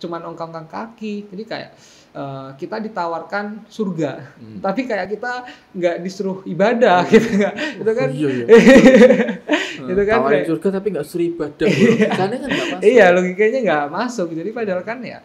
cuman ongkang-ongkang kaki. Jadi kayak kita ditawarkan surga, tapi kayak kita nggak disuruh ibadah gitu nggak? Itu kan? Iya. Itu kan tawarin kayak, surga tapi nggak suruh ibadah. Karena kan nggak masuk. iya, logikanya nggak masuk. Jadi padahal kan ya.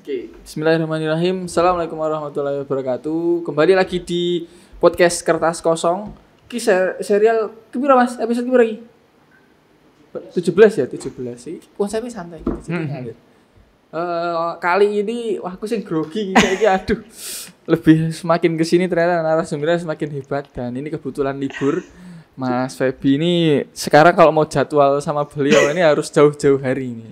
Oke, bismillahirrahmanirrahim. Assalamualaikum warahmatullahi wabarakatuh. Kembali lagi di podcast Kertas Kosong. Ki serial kepira Mas? Episode kepira iki? 17 ya, 17. Iki konsepnya santai gitu. Jadi ngalir. Kali ini wah aku sing grogi iki aduh. Lebih semakin kesini ternyata narasumbernya semakin hebat dan ini kebetulan libur. Mas Feby ini sekarang kalau mau jadwal sama beliau ini harus jauh-jauh hari ini.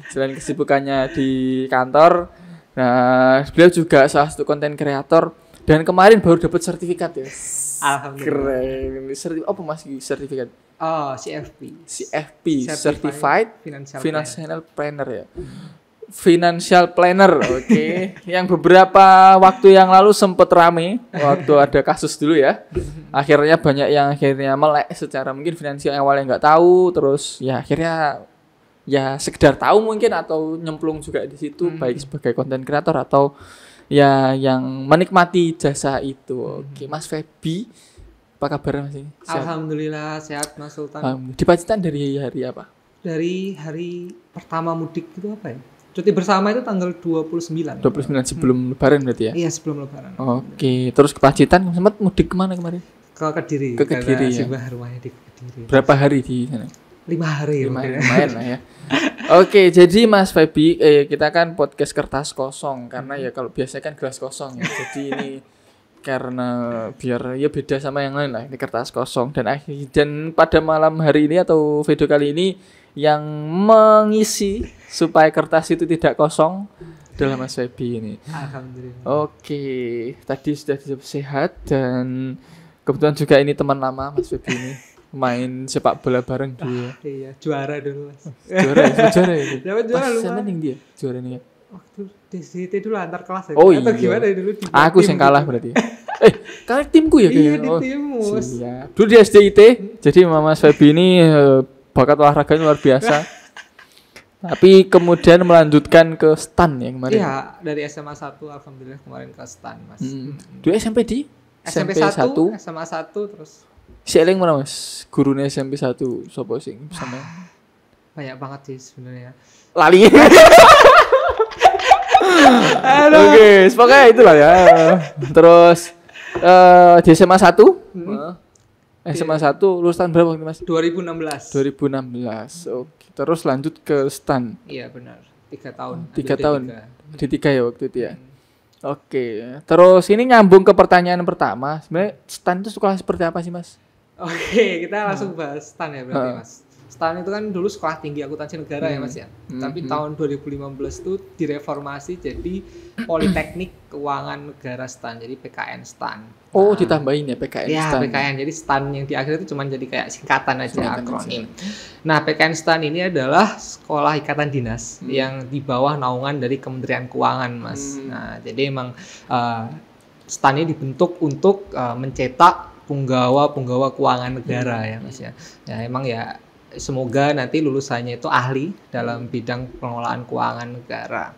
Selain kesibukannya di kantor, nah beliau juga salah satu konten kreator dan kemarin baru dapat sertifikat ya. Alhamdulillah. Keren. Apa Mas sertifikat? Oh, CFP. CFP, Certified Financial Planner ya. Financial Planner, oke. Yang beberapa waktu yang lalu sempat rame waktu ada kasus dulu ya. Akhirnya banyak yang melek secara mungkin finansial yang awalnya nggak tahu, terus ya akhirnya ya sekedar tahu mungkin atau nyemplung juga di situ baik sebagai konten kreator atau ya yang menikmati jasa itu. Oke, Mas Feby, apa kabar Mas? Alhamdulillah sehat Mas Sultan. Di Pacitan dari hari apa? Dari hari pertama mudik itu apa ya? Cuti bersama itu tanggal 29. 29 sebelum Lebaran berarti ya? Iya, sebelum Lebaran. Oke, terus ke Pacitan sempat mudik kemana kemarin? Ke Kediri. Ke Kediri ya. Rumahnya di Kediri. Berapa hari di sana? 5 hari. Lumayan lah ya. Oke, jadi Mas Feby, kita kan podcast kertas kosong karena ya kalau biasanya kan gelas kosong ya. Jadi ini karena biar ya beda sama yang lain lah, ini kertas kosong dan pada malam hari ini atau video kali ini yang mengisi supaya kertas itu tidak kosong adalah Mas Feby ini. Alhamdulillah. Oke, tadi sudah dijawab sehat dan kebetulan juga ini teman lama Mas Feby ini. Main sepak bola bareng dulu. Iya, juara dulu Mas. Juara ya. Dapat juara lu. Sama nih dia, juara nih ya. Waktu DCT dulu antar kelas ya. Oh atau iya. Gimana dulu di Aku yang kalah gitu. berarti. Kalian timku ya Iya, kayaknya. di timus. Siap. Dulu di SDIT. Jadi Mas Feby ini bakat olahraganya luar biasa. Tapi kemudian melanjutkan ke STAN ya kemarin. Iya, dari SMA 1 alhamdulillah kemarin ke STAN Mas. Dulu SMP di SMP 1, SMA 1 terus si Eling mana Mas? Gurunya SMP 1 sopo sing sama? Banyak banget sih sebenarnya. Lali. Oke, pokoknya itulah ya. Terus di SMA 1 SMA 1 lulusan berapa waktu Mas? 2016. 2016. Oke, terus lanjut ke STAN. Iya benar. 3 tahun. 3 tahun. D3 ya waktu itu ya. Oke, terus ini nyambung ke pertanyaan pertama. Sebenarnya STAN itu sekolah seperti apa sih, Mas? Oke, kita langsung bahas STAN ya berarti Mas. STAN itu kan dulu Sekolah Tinggi Akuntansi Negara ya Mas ya. Tapi tahun 2015 itu direformasi jadi Politeknik Keuangan Negara STAN, jadi PKN STAN. Oh, ditambahin ya PKN ya, STAN. PKN. Jadi STAN yang di akhir itu cuma jadi kayak singkatan aja, akronim. Nah, PKN STAN ini adalah sekolah ikatan dinas yang di bawah naungan dari Kementerian Keuangan, Mas. Nah, jadi emang STAN ini dibentuk untuk mencetak punggawa keuangan negara ya, Mas ya. Ya, emang ya semoga nanti lulusannya itu ahli dalam bidang pengelolaan keuangan negara.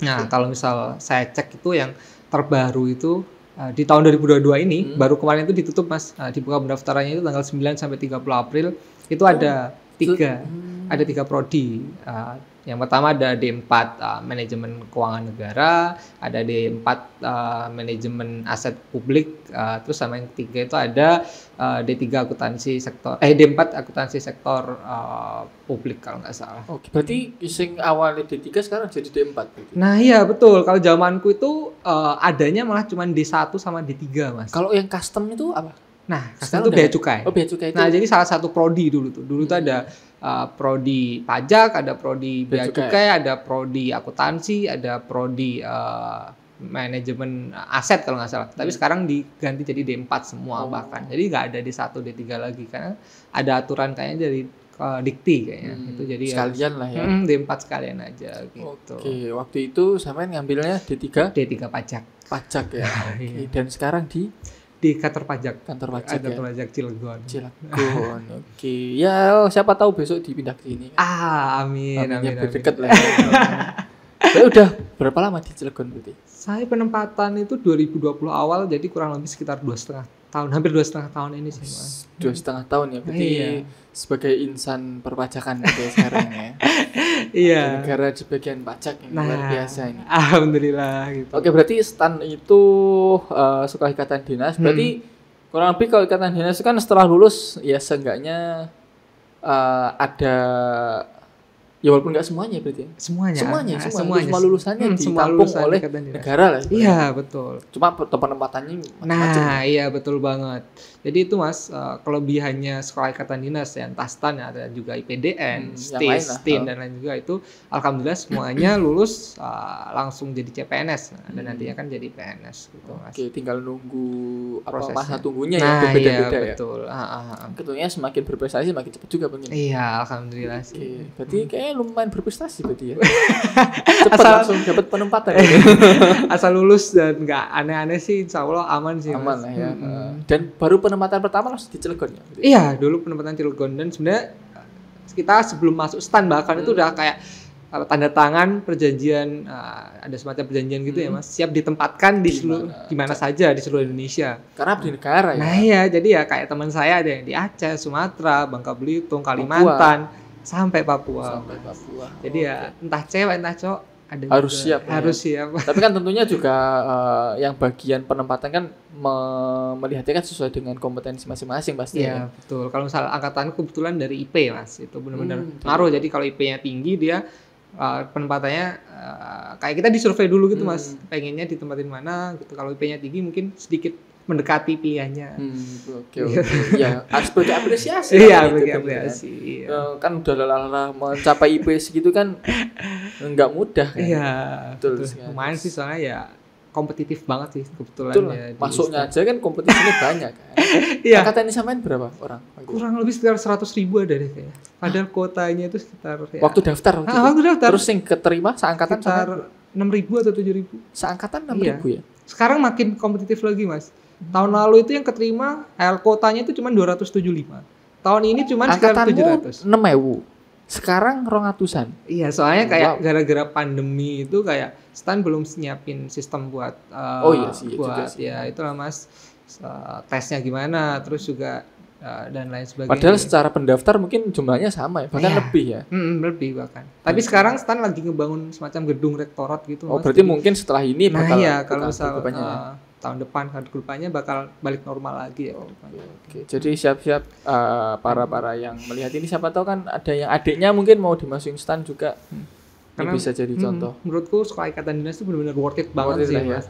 Nah, kalau misal saya cek itu yang terbaru itu di tahun 2022 ini baru kemarin itu ditutup Mas, dibuka pendaftarannya itu tanggal 9 sampai 30 April. Itu ada 3 prodi. Yang pertama ada D4 manajemen keuangan negara, ada D4 manajemen aset publik, terus sama yang ketiga itu ada D3 akuntansi sektor D4 akuntansi sektor publik kalau nggak salah. Oke, berarti sing awalnya D3 sekarang jadi D4 berarti. Nah, iya betul. Kalau zamanku itu adanya malah cuma D1 sama D3, Mas. Kalau yang custom itu apa? Nah, custom itu bea cukai. Oh, bea cukai itu. Nah, jadi salah satu prodi dulu tuh. Dulu tuh ada prodi pajak, ada prodi bea cukai, ada prodi akuntansi, ada prodi manajemen aset kalau nggak salah. Tapi sekarang diganti jadi D4 semua bahkan. Jadi nggak ada D1, D3 lagi karena ada aturan kayaknya dari dikti kayaknya. Itu jadi sekalian lah ya. D4 sekalian aja gitu. Oke, waktu itu sampean ngambilnya D3 pajak. Pajak ya. Oke. Dan sekarang di kantor pajak. Kantor pajak ya. Kantor pajak Cilegon. Oke. Ya, siapa tahu besok dipindah ke sini. Amin. Dekat lah. Saya udah berapa lama di Cilegon berarti? Saya penempatan itu 2020 awal, jadi kurang lebih sekitar 2,5 tahun, hampir 2,5 tahun ini sih Mas. 2,5 tahun ya, berarti sebagai insan perpajakan gitu sekarang ya. Iya. Negara di bagian pajak yang luar biasa ini. Alhamdulillah gitu. Oke, berarti STAN itu sekolah ikatan dinas, berarti kurang lebih kalau ikatan dinas itu kan setelah lulus ya seenggaknya ada. Ya walaupun nggak semuanya berarti ya? Semuanya. Semua lulusannya ditampung oleh negara lah. Iya, betul. Cuma penempatannya macam-macam. Iya, betul banget. Jadi itu Mas, kelebihannya sekolah ikatan dinas ya, entah STAN ada juga IPDN, STIS, STIN dan lain juga itu alhamdulillah semuanya lulus langsung jadi CPNS dan nantinya kan jadi PNS gitu Mas. Oke, tinggal nunggu prosesnya. Masa tunggunya ya berbeda-beda ya. Betul. Tentunya semakin berprestasi semakin cepat juga pengen. Iya, alhamdulillah sih. Berarti kayaknya lumayan berprestasi berarti ya. Cepat langsung dapat penempatan. Asal lulus dan nggak aneh-aneh sih, insya Allah aman sih. Aman lah ya. Dan baru penempatan pertama langsung di Cilegon ya? Iya, dulu penempatan Cilegon dan sebenarnya kita sebelum masuk STAN bahkan itu udah kayak tanda tangan perjanjian, ada semacam perjanjian gitu ya Mas, siap ditempatkan di seluruh di mana saja di seluruh Indonesia. Karena abdi negara ya. Nah iya, jadi ya kayak teman saya ada yang di Aceh, Sumatera, Bangka Belitung, Kalimantan, sampai Papua. Jadi ya entah cewek entah cowok ada harus juga, siap. Harus siap. Tapi kan tentunya juga yang bagian penempatan kan melihatnya kan sesuai dengan kompetensi masing-masing pasti. Iya, betul. Kalau misal angkatan kebetulan dari IP Mas, itu benar-benar ngaruh. Jadi kalau IP-nya tinggi dia penempatannya kayak kita disurvei dulu gitu Mas, pengennya ditempatin mana gitu. Kalau IP-nya tinggi mungkin sedikit mendekati pilihannya. Oke. Ya, harus bagi apresiasi. Iya, bagi apresiasi. Kan udah lelah mencapai IP segitu kan nggak mudah kan. Iya, betul. Lumayan sih soalnya ya kompetitif banget sih kebetulan ya. Masuknya aja kan kompetisinya banyak kan. Iya. Angkatan ini samain berapa orang? Kurang lebih sekitar 100.000 ada deh kayaknya. Padahal kuotanya itu sekitar waktu daftar. Waktu daftar. Terus yang keterima seangkatan sekitar 6.000 atau 7.000. Seangkatan 6.000 ya. Sekarang makin kompetitif lagi Mas. Tahun lalu itu yang keterima kuotanya itu cuma 275. Tahun ini cuma sekitar 700. 6.000. Sekarang 200-an. Iya, soalnya kayak gara-gara pandemi itu kayak STAN belum nyiapin sistem buat buat ya itulah Mas, tesnya gimana, terus juga dan lain sebagainya. Padahal secara pendaftar mungkin jumlahnya sama ya, bahkan lebih ya. Lebih bahkan. Tapi sekarang STAN lagi ngebangun semacam gedung rektorat gitu Mas. Berarti mungkin setelah ini bakal kalau misal tahun depan kedepannya bakal balik normal lagi ya. Oke. Jadi siap-siap para yang melihat ini, siapa tahu kan ada yang adiknya mungkin mau dimasukin STAN juga. Karena bisa jadi contoh. Menurutku sekolah ikatan dinas itu benar-benar worth it banget sih Mas.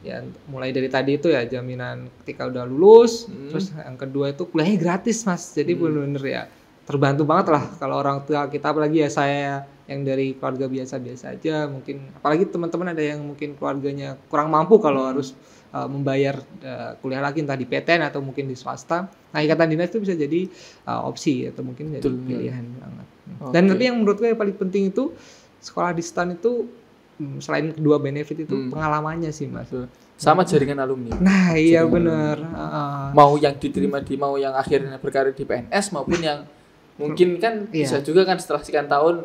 Ya mulai dari tadi itu ya jaminan ketika udah lulus, terus yang kedua itu kuliahnya gratis Mas. Jadi benar-benar ya terbantu banget lah kalau orang tua kita, apalagi ya saya yang dari keluarga biasa-biasa aja, mungkin apalagi teman-teman ada yang mungkin keluarganya kurang mampu kalau harus membayar kuliah lagi entah di PTN atau mungkin di swasta. Nah, ikatan dinas itu bisa jadi opsi atau mungkin jadi pilihan banget. Dan tapi yang menurutku yang paling penting itu sekolah di STAN itu selain kedua benefit itu pengalamannya sih Mas. Sama jaringan alumni. Nah, iya benar. Mau yang diterima mau yang akhirnya berkarir di PNS maupun yang mungkin kan bisa juga kan setelah sekian tahun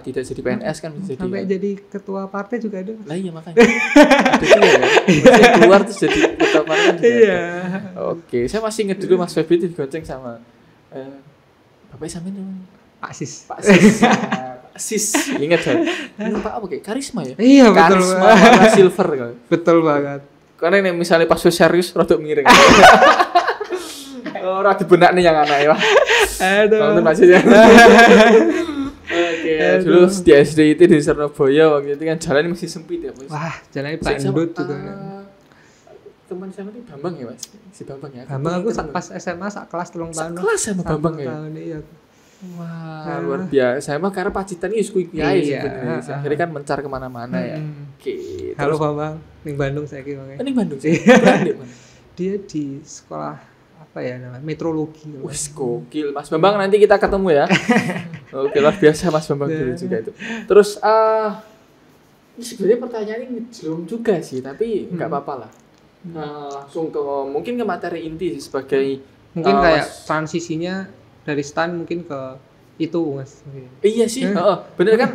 tidak jadi PNS kan bisa sampai jadi ketua partai juga ada. Lah iya makanya. Ada juga ya. Masih keluar terus jadi ketua partai juga. Iya. Oke, saya masih ingat dulu Mas Feby digonceng sama Bapak Samin namanya. Pak Sis. Pak Sis. Sis. Ingat kan? Pak apa kayak karisma ya? Iya betul. Karisma warna silver kan. Betul banget. Karena ini misalnya pas serius rada miring. Ora dibenak nih yang anak ya. Aduh. Nonton maksudnya. Oke, dulu di SD itu di Surabaya waktu itu kan jalannya masih sempit ya Mas. Wah, jalannya pandut juga kan. Teman saya itu Bambang ya Mas? Si Bambang ya? Bambang aku pas SMA kelas 3 tahun. Kelas sama Bambang ya? Iya. Wah, luar biasa. Saya mah karena Pacitan ini suku kiai sebenarnya. Akhirnya kan mencar kemana-mana ya. Oke. Halo Bambang, ning Bandung saya kira. Ning Bandung sih. Dia di sekolah apa ya namanya metrologi. Wis gokil Mas Bambang, nanti kita ketemu ya. Oke, luar biasa Mas Bambang dulu juga itu. Terus ini sebenarnya pertanyaan ini belum juga sih, tapi nggak apa-apa lah. Langsung ke mungkin ke materi inti sih, sebagai mungkin kayak transisinya dari stan mungkin ke itu Mas. Iya sih, bener kan.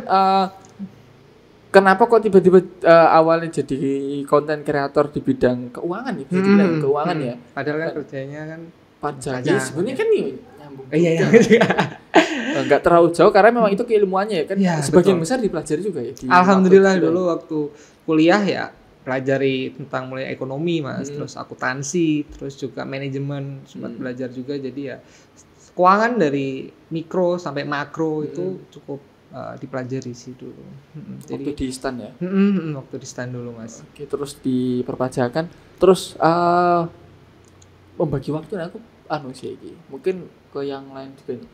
Kenapa kok tiba-tiba awalnya jadi konten kreator di bidang keuangan ya? Bisa dibilang keuangan ya. Padahal kan kerjanya kan pajak. Ya, sebenarnya kan nih nyambung. Iya. Enggak terlalu jauh karena memang itu keilmuannya ya kan. Ya, sebagian betul. besar dipelajari juga ya. Alhamdulillah dulu waktu kuliah ya pelajari tentang mulai ekonomi Mas, terus akuntansi, terus juga manajemen, sempat belajar juga. Jadi ya keuangan dari mikro sampai makro itu cukup dipelajari sih dulu. Jadi waktu di stan ya? Waktu di stan dulu Mas. Oke, terus di perpajakan, terus membagi waktu aku sih ini. Mungkin ke yang lain juga nih.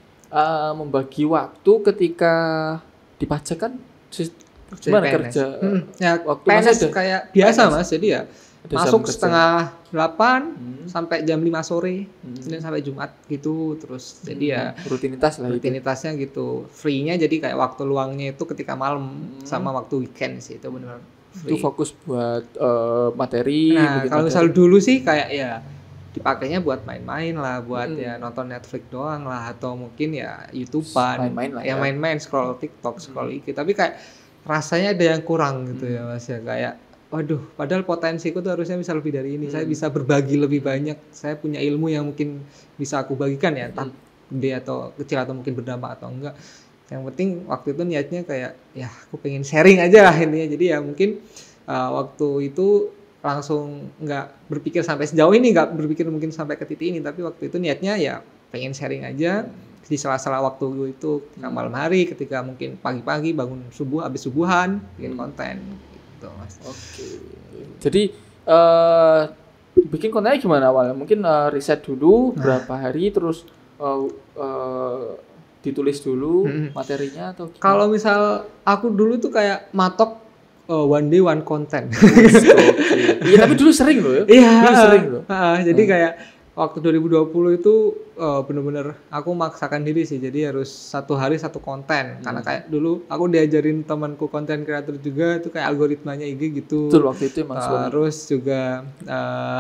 Membagi waktu ketika di pajak kan gimana kerja? Ya, waktu PNS kayak biasa PNS. Mas, jadi ya masuk setengah 8 sampai jam 5 sore, Senin sampai Jumat gitu, terus jadi ya rutinitasnya gitu. Free-nya jadi kayak waktu luangnya itu ketika malam sama waktu weekend sih, itu benar free. Itu fokus buat materi. Nah, kalau misal dulu sih kayak ya dipakainya buat main-main lah, buat ya nonton Netflix doang lah, atau mungkin ya YouTubean, main-main scroll TikTok, scroll IG, tapi kayak rasanya ada yang kurang gitu ya Mas ya, kayak waduh, padahal potensiku tuh harusnya bisa lebih dari ini. Saya bisa berbagi lebih banyak. Saya punya ilmu yang mungkin bisa aku bagikan ya, entah gede atau kecil atau mungkin berdampak atau enggak. Yang penting waktu itu niatnya kayak ya aku pengen sharing aja lah intinya. Jadi ya mungkin waktu itu langsung nggak berpikir sampai sejauh ini, nggak berpikir mungkin sampai ke titik ini, tapi waktu itu niatnya ya pengen sharing aja di sela-sela waktu itu, ketika malam hari, ketika mungkin pagi-pagi bangun subuh, habis subuhan bikin konten. Mas. Oke. Jadi bikin kontennya gimana awalnya? Mungkin riset dulu berapa hari, terus ditulis dulu materinya atau gimana? Kalau misal aku dulu tuh kayak matok one day one content. Iya, tapi dulu sering loh ya. Iya. Dulu sering loh. Jadi kayak waktu 2020 itu bener-bener aku maksakan diri sih, jadi harus satu hari satu konten. Karena kayak dulu aku diajarin temanku konten kreator juga itu kayak algoritmanya IG gitu. Betul, waktu itu emang terus juga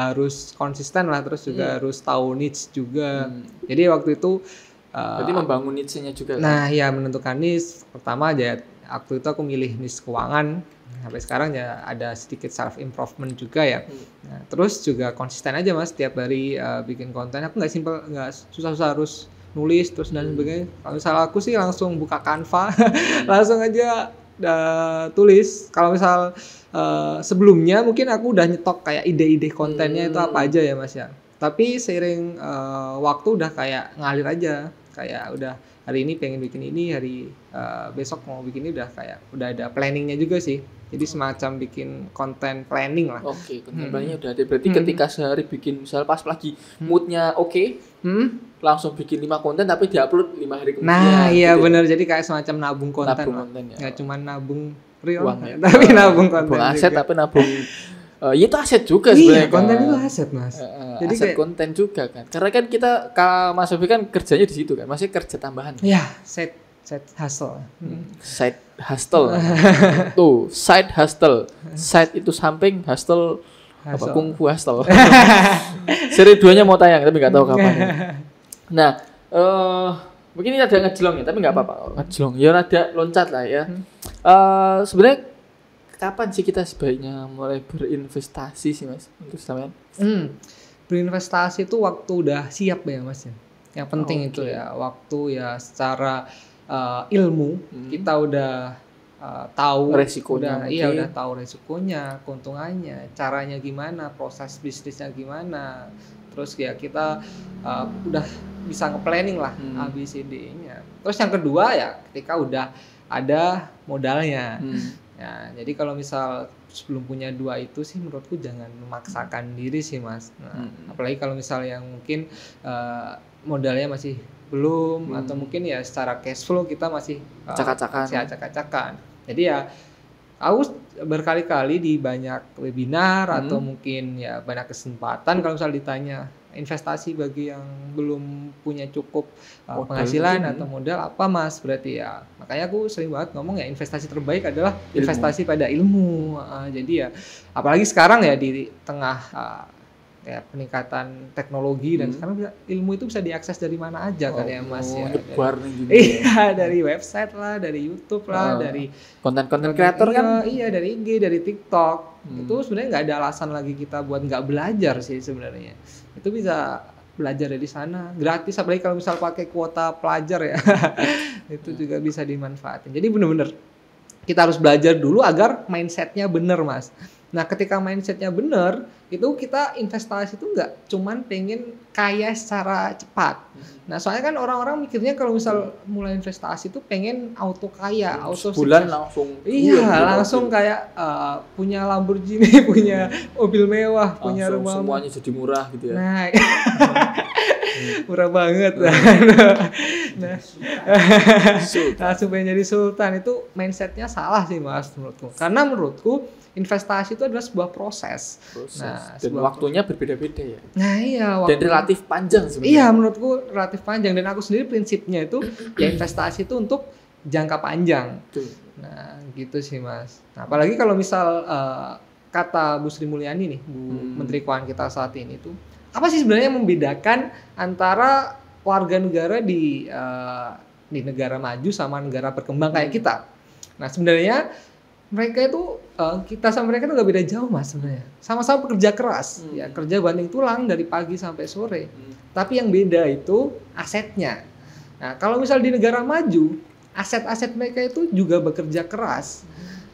harus konsisten lah, terus juga harus tahu niche juga. Jadi waktu itu berarti membangun niche-nya juga. Nah, ya menentukan niche. Pertama aja waktu itu aku milih niche keuangan. Sampai sekarang ya ada sedikit self improvement juga ya. Nah, terus juga konsisten aja Mas, tiap hari bikin konten. Aku nggak susah-susah harus nulis terus dan sebagainya. Kalau misal aku sih langsung buka Canva, langsung aja tulis. Kalau misal sebelumnya mungkin aku udah nyetok kayak ide-ide kontennya itu apa aja ya Mas ya. Tapi seiring waktu udah kayak ngalir aja. Kayak udah hari ini pengen bikin ini, hari besok mau bikin ini, udah ada planningnya juga sih. Jadi semacam bikin konten planning lah. Oke, konten planningnya udah ada. Berarti ketika sehari bikin, misal pas lagi moodnya langsung bikin 5 konten tapi diupload 5 hari kemudian. Nah iya gitu benar, jadi kayak semacam nabung konten ya. Nggak cuma nabung real, uang ya. tapi nabung konten nabung aset juga. Tapi nabung itu aset juga sebenarnya. Iya, konten itu aset Mas. Jadi aset kayak konten juga kan. Karena kan kita, Mas Sofi kan kerjanya di situ kan, masih kerja tambahan. Iya, side hustle. Side hustle. Tuh, side hustle. Side itu samping, hustle apa kungfu hustle. Seri 2-nya mau tayang tapi nggak tahu kapan. Nah, mungkin ini ada ngejlong ya, tapi nggak apa-apa. Ngejlong ya, ada loncat lah ya. Sebenarnya kapan sih kita sebaiknya mulai berinvestasi sih Mas untuk sampean? Berinvestasi itu waktu udah siap ya Mas ya. Yang penting itu ya, waktu ya secara ilmu kita udah tahu resikonya, udah tahu resikonya, keuntungannya, caranya gimana, proses bisnisnya gimana. Terus ya kita udah bisa nge-planning lah ABCD-nya. Terus yang kedua ya ketika udah ada modalnya. Ya, jadi kalau misal sebelum punya dua itu sih menurutku jangan memaksakan diri sih Mas. Nah, apalagi kalau misal yang mungkin modalnya masih belum atau mungkin ya secara cash flow kita masih acak-acakan. Jadi ya aku berkali-kali di banyak webinar atau mungkin ya banyak kesempatan kalau misal ditanya investasi bagi yang belum punya cukup Modal penghasilan mungkin. atau modal apa Mas berarti ya. Makanya aku sering banget ngomong ya investasi terbaik adalah investasi pada ilmu. Jadi ya apalagi sekarang ya di tengah ya peningkatan teknologi dan sekarang ilmu itu bisa diakses dari mana aja kan ya Mas ya. Nyebar nih gini. Iya, dari website lah, dari YouTube lah, dari konten-konten kreator kan. Iya, dari IG, dari TikTok. Itu sebenarnya nggak ada alasan lagi kita buat nggak belajar sih sebenarnya. Itu bisa belajar dari sana gratis, apalagi kalau misal pakai kuota pelajar ya. Itu juga bisa dimanfaatin. Jadi bener-bener kita harus belajar dulu agar mindsetnya bener Mas. Nah ketika mindsetnya bener, itu kita investasi itu nggak cuman pengen kaya secara cepat. Nah soalnya kan orang-orang mikirnya kalau misal mulai investasi itu pengen auto kaya, auto sebulan sukses. langsung. Iya langsung kayak punya Lamborghini, punya mobil mewah, punya rumah. Semuanya jadi murah gitu ya. Nah, murah banget. Nah, langsung pengen jadi sultan itu mindsetnya salah sih Mas menurutku. Karena menurutku investasi itu adalah sebuah proses. Nah, dan waktunya berbeda-beda ya. Nah iya. Dan relatif panjang sebenarnya. Iya menurutku relatif panjang dan aku sendiri prinsipnya itu ya investasi itu untuk jangka panjang. Betul. Nah gitu sih Mas. Nah, apalagi kalau misal kata Bu Sri Mulyani nih, Bu Menteri Keuangan kita saat ini tuh, apa sih sebenarnya yang membedakan antara warga negara di negara maju sama negara berkembang kayak kita? Nah sebenarnya mereka itu kita sama mereka tuh gak beda jauh Mas sebenarnya. Sama-sama pekerja keras, ya kerja banting tulang dari pagi sampai sore. Tapi yang beda itu asetnya. Nah kalau misal di negara maju, aset-aset mereka itu juga bekerja keras.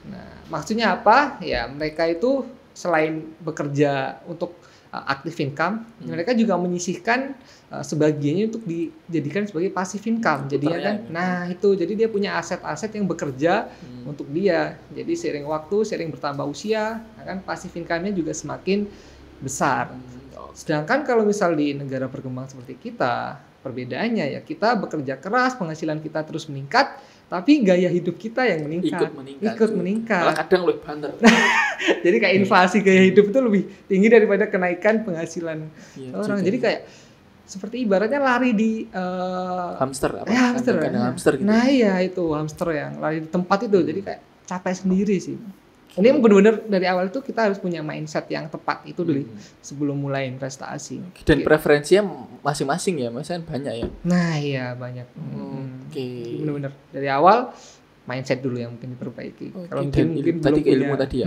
Nah maksudnya apa? Ya mereka itu selain bekerja untuk active income, mereka juga menyisihkan sebagiannya untuk dijadikan sebagai passive income. Jadinya kan, nah itu jadi dia punya aset-aset yang bekerja untuk dia. Jadi seiring waktu, seiring bertambah usia, kan passive income-nya juga semakin besar. Sedangkan kalau misal di negara berkembang seperti kita, perbedaannya ya kita bekerja keras, penghasilan kita terus meningkat, tapi gaya hidup kita yang meningkat. Ikut meningkat. Malah kadang lebih banter. Jadi kayak inflasi gaya hidup itu lebih tinggi daripada kenaikan penghasilan orang. Jadi kayak seperti ibaratnya lari di hamster apa? Hamster gitu. Nah iya itu hamster yang lari di tempat itu. Jadi kayak capek sendiri sih. Ini benar-benar dari awal itu kita harus punya mindset yang tepat itu dulu sebelum mulai investasi. Dan preferensinya masing-masing ya, Mas, kan banyak ya. Nah iya banyak. Oke. Benar-benar dari awal mindset dulu yang mungkin diperbaiki. Kalau mungkin tadi belum ilmu punya. tadi ya.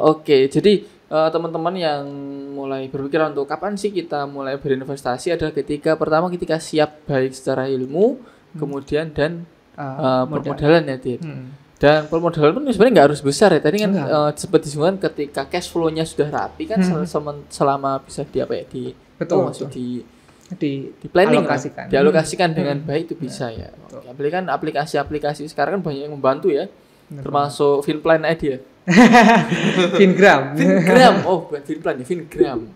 Oke, jadi teman-teman yang mulai berpikir untuk kapan sih kita mulai berinvestasi adalah ketika siap baik secara ilmu, kemudian dan permodalan ya, Dit. Dan permodalan pun sebenarnya nggak harus besar ya. Tadi kan sempat disebutkan ketika cash flow-nya sudah rapi kan selama bisa di planning dialokasikan dengan baik itu bisa ya. Oke, kan aplikasi-aplikasi sekarang kan banyak yang membantu ya. Termasuk Finplan ID ya. Fingram. Oh, bukan Finplan ya, Fingram.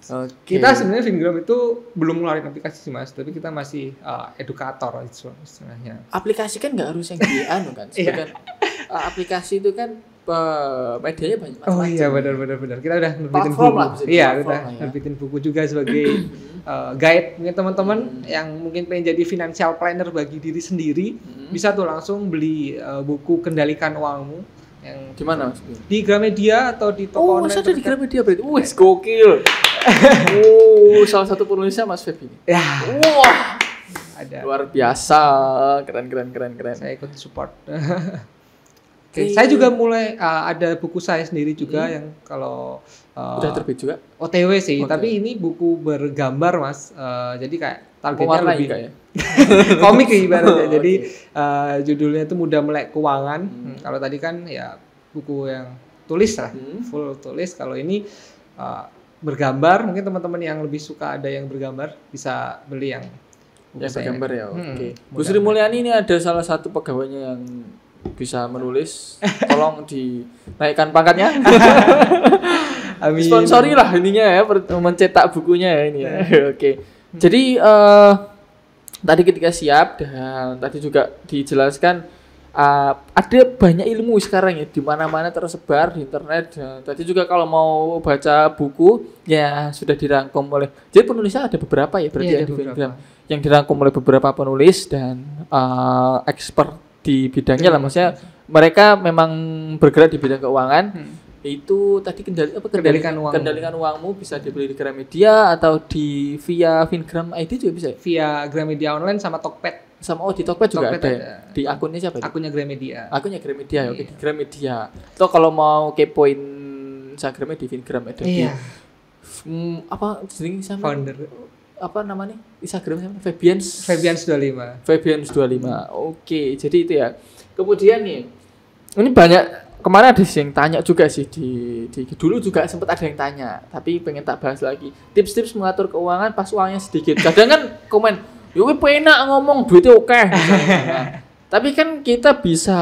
Okay. Kita sebenarnya Fingram itu belum ngeluarin aplikasi sih Mas, tapi kita masih edukator istilahnya. Aplikasi kan nggak harus yang di kan. Sebenarnya aplikasi itu kan medianya banyak macam-macam. Oh iya benar. Kita udah nerbitin buku. Iya, udah nerbitin buku juga sebagai guide mungkin teman-teman yang mungkin pengen jadi financial planner bagi diri sendiri, bisa tuh langsung beli buku Kendalikan Uangmu. Yang di mana Mas? Di Gramedia atau di toko online. Oh, ada di Gramedia berarti. Wes gokil. Salah satu penulisnya Mas Feb ini. Ya. Wah. Ada. Luar biasa, keren. Saya ikut support. Oke, saya juga mulai ada buku saya sendiri juga yang kalau udah terbit juga. OTW sih, tapi ini buku bergambar Mas. Jadi kayak targetnya lebih kayak komik ibaratnya. Jadi judulnya itu Mudah Melek Keuangan. Kalau tadi kan ya buku yang tulis lah, full tulis. Kalau ini bergambar, mungkin teman-teman yang lebih suka ada yang bergambar bisa beli yang bergambar ya. Oke. Bu Sri Mulyani ini ada salah satu pegawainya yang bisa menulis. Tolong dinaikkan pangkatnya. Amin. Sponsori lah ininya ya, mencetak bukunya ya ini ya. Oke. Jadi tadi ketika siap dan tadi juga dijelaskan ada banyak ilmu sekarang ya di mana-mana tersebar di internet. Tadi juga kalau mau baca buku ya sudah dirangkum oleh. Jadi penulisnya ada beberapa ya berarti di Fingram yang dirangkum oleh beberapa penulis dan expert di bidangnya lah. Maksudnya mereka memang bergerak di bidang keuangan. Itu tadi kendalikan uangmu bisa dibeli di Gramedia atau via Fingram ID juga bisa. Via Gramedia online sama Tokped. Sama di Tokped juga ada. Di akunnya siapa? Akunnya Gramedia. Akunnya Gramedia, oke di Gramedia. Atau kalau mau kepoin Instagramnya di Fingram ada. Iya. Apa jeneng sama? Founder. Apa namanya? Instagram siapa? Fabians 25. Oke, jadi itu ya. Kemudian nih, ini banyak kemarin ada yang tanya juga sih di dulu juga sempat ada yang tanya, tapi pengen tak bahas lagi. Tips-tips mengatur keuangan pas uangnya sedikit. Kadang kan komen yo penak ngomong duitnya oke. Nah, tapi kan kita bisa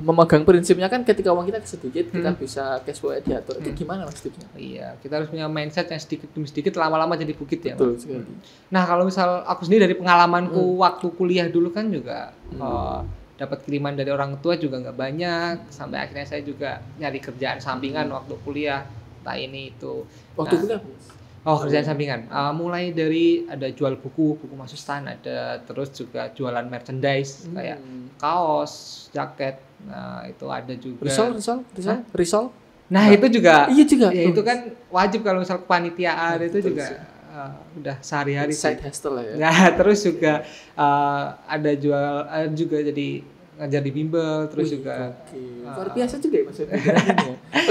memegang prinsipnya kan ketika uang kita sedikit kita bisa cash flow diatur. Itu gimana Mas tipsnya? Iya, kita harus punya mindset yang sedikit demi sedikit lama-lama jadi bukit ya. Betul sekali. Nah, kalau misal aku sendiri dari pengalamanku waktu kuliah dulu kan juga dapat kiriman dari orang tua juga nggak banyak, sampai akhirnya saya juga nyari kerjaan sampingan waktu kuliah, entah ini itu. Waktu kuliah? Kerjaan sampingan. Mulai dari ada jual buku Masustan, ada terus juga jualan merchandise kayak kaos, jaket. Nah, itu ada juga. Risol? Nah, itu juga. Iya juga. Ya, itu kan wajib kalau misal kepanitiaan itu juga udah sehari-hari side hustle lah ya. Nah, terus juga ada jual juga jadi ngajar di bimbel terus juga luar biasa juga ya maksudnya.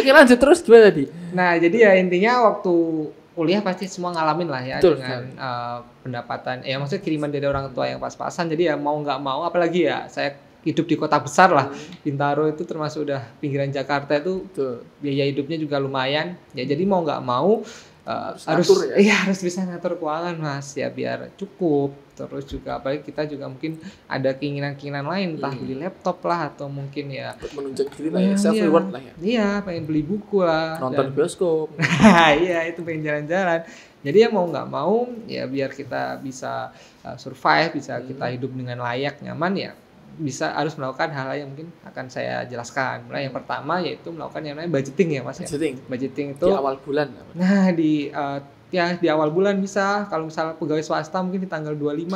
Oke, lanjut terus gimana tadi? Nah, jadi ya intinya waktu kuliah pasti semua ngalamin lah ya. Betul, dengan pendapatan ya maksudnya kiriman dari orang tua yang pas-pasan, jadi ya mau nggak mau, apalagi ya saya hidup di kota besar lah. Bintaro itu termasuk udah pinggiran Jakarta itu. Biaya hidupnya juga lumayan ya, jadi mau nggak mau harus bisa ngatur keuangan Mas ya biar cukup. Terus juga apalagi kita juga mungkin ada keinginan lain, entah beli laptop lah atau mungkin ya menunjang diri lah ya, self reward lah ya. Iya, pengen beli buku lah, nonton bioskop. Iya, itu pengen jalan-jalan. Jadi ya mau nggak mau ya biar kita bisa survive, bisa kita hidup dengan layak, nyaman ya bisa harus melakukan hal yang mungkin akan saya jelaskan. Mulai yang pertama yaitu melakukan yang namanya budgeting ya Mas. Budgeting itu di awal bulan. Nah, di awal bulan bisa, kalau misalnya pegawai swasta mungkin di tanggal 25.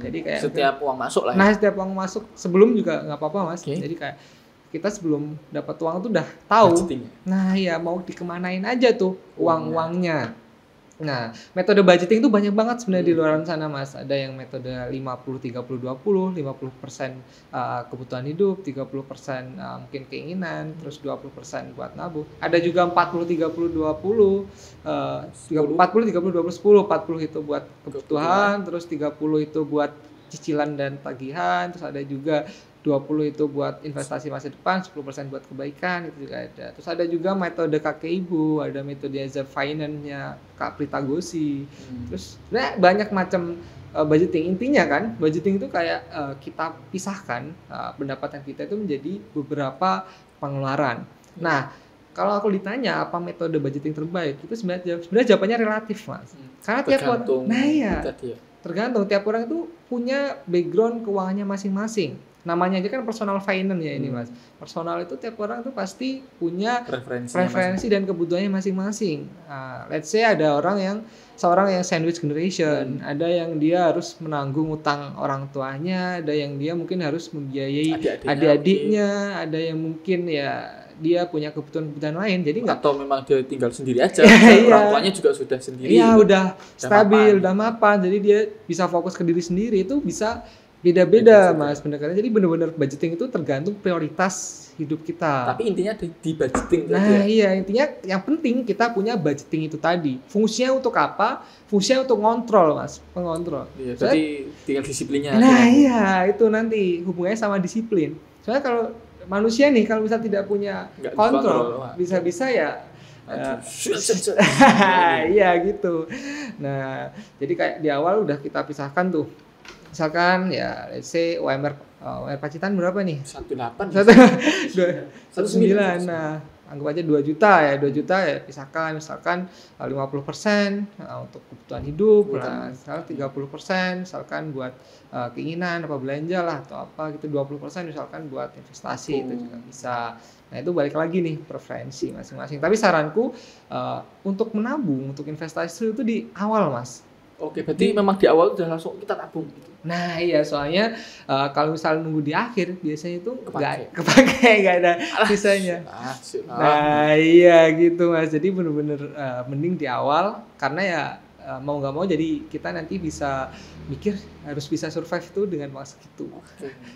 Jadi kayak setiap uang masuk lah ya. Nah, setiap uang masuk, sebelum juga nggak apa-apa Mas. Jadi kayak kita sebelum dapat uang tuh udah tahu. Budgeting. Nah, ya mau dikemanain aja tuh uangnya. Nah, metode budgeting itu banyak banget sebenarnya di luar sana Mas. Ada yang metode 50-30-20, 50% kebutuhan hidup, 30% mungkin keinginan, terus 20% buat nabung. Ada juga 40-30-20, 40-30-20-10, 40 itu buat kebutuhan, terus 30 itu buat cicilan dan tagihan, terus ada juga 20 itu buat investasi masa depan, 10% buat kebaikan, itu juga ada. Terus ada juga metode kakek ibu, ada metode Azab Finance-nya Kak Prita Gosi. Terus banyak macam budgeting. Intinya kan, budgeting itu kayak kita pisahkan pendapatan kita itu menjadi beberapa pengeluaran. Nah, kalau aku ditanya apa metode budgeting terbaik, itu sebenarnya jawabannya relatif Mas. Karena tiap orang, tergantung tiap orang itu punya background keuangannya masing-masing. Namanya aja kan personal finance ya ini Mas. Personal itu tiap orang tuh pasti punya preferensi dan kebutuhannya masing-masing. Let's say ada seorang yang sandwich generation, ada yang dia harus menanggung utang orang tuanya, ada yang dia mungkin harus membiayai adik-adiknya, ada yang mungkin ya dia punya kebutuhan lain, jadi nggak, atau memang dia tinggal sendiri aja, orang tuanya juga sudah sendiri, udah stabil, udah mapan, jadi dia bisa fokus ke diri sendiri. Itu bisa beda-beda Mas pendekatannya. Jadi benar-benar budgeting itu tergantung prioritas hidup kita. Tapi intinya di budgeting. Nah iya, intinya yang penting kita punya budgeting itu tadi. Fungsinya untuk apa? Fungsinya untuk ngontrol Mas, pengontrol. Iya, jadi tinggal disiplinnya. Nah iya, itu nanti hubungannya sama disiplin. Soalnya kalau manusia nih, kalau misal tidak punya kontrol, bisa-bisa ya iya gitu. Nah, jadi kayak di awal udah kita pisahkan tuh. Misalkan ya let's say UMR Pacitan berapa nih? 18. 19. Nah, anggap aja 2 juta ya, 2 juta ya pisahkan misalkan 50% untuk kebutuhan hidup, nah, misalkan 30% misalkan buat keinginan apa belanja lah atau apa gitu, 20% misalkan buat investasi itu juga bisa. Nah itu balik lagi nih preferensi masing-masing. Tapi saranku untuk menabung, untuk investasi itu di awal Mas. Oke, berarti memang di awal udah langsung kita tabung gitu. Nah iya, soalnya kalau misalnya nunggu di akhir biasanya itu nggak kepake, nggak ada sisanya. Nah iya gitu Mas, jadi bener-bener mending di awal, karena ya mau nggak mau jadi kita nanti bisa mikir harus bisa survive itu dengan uang segitu.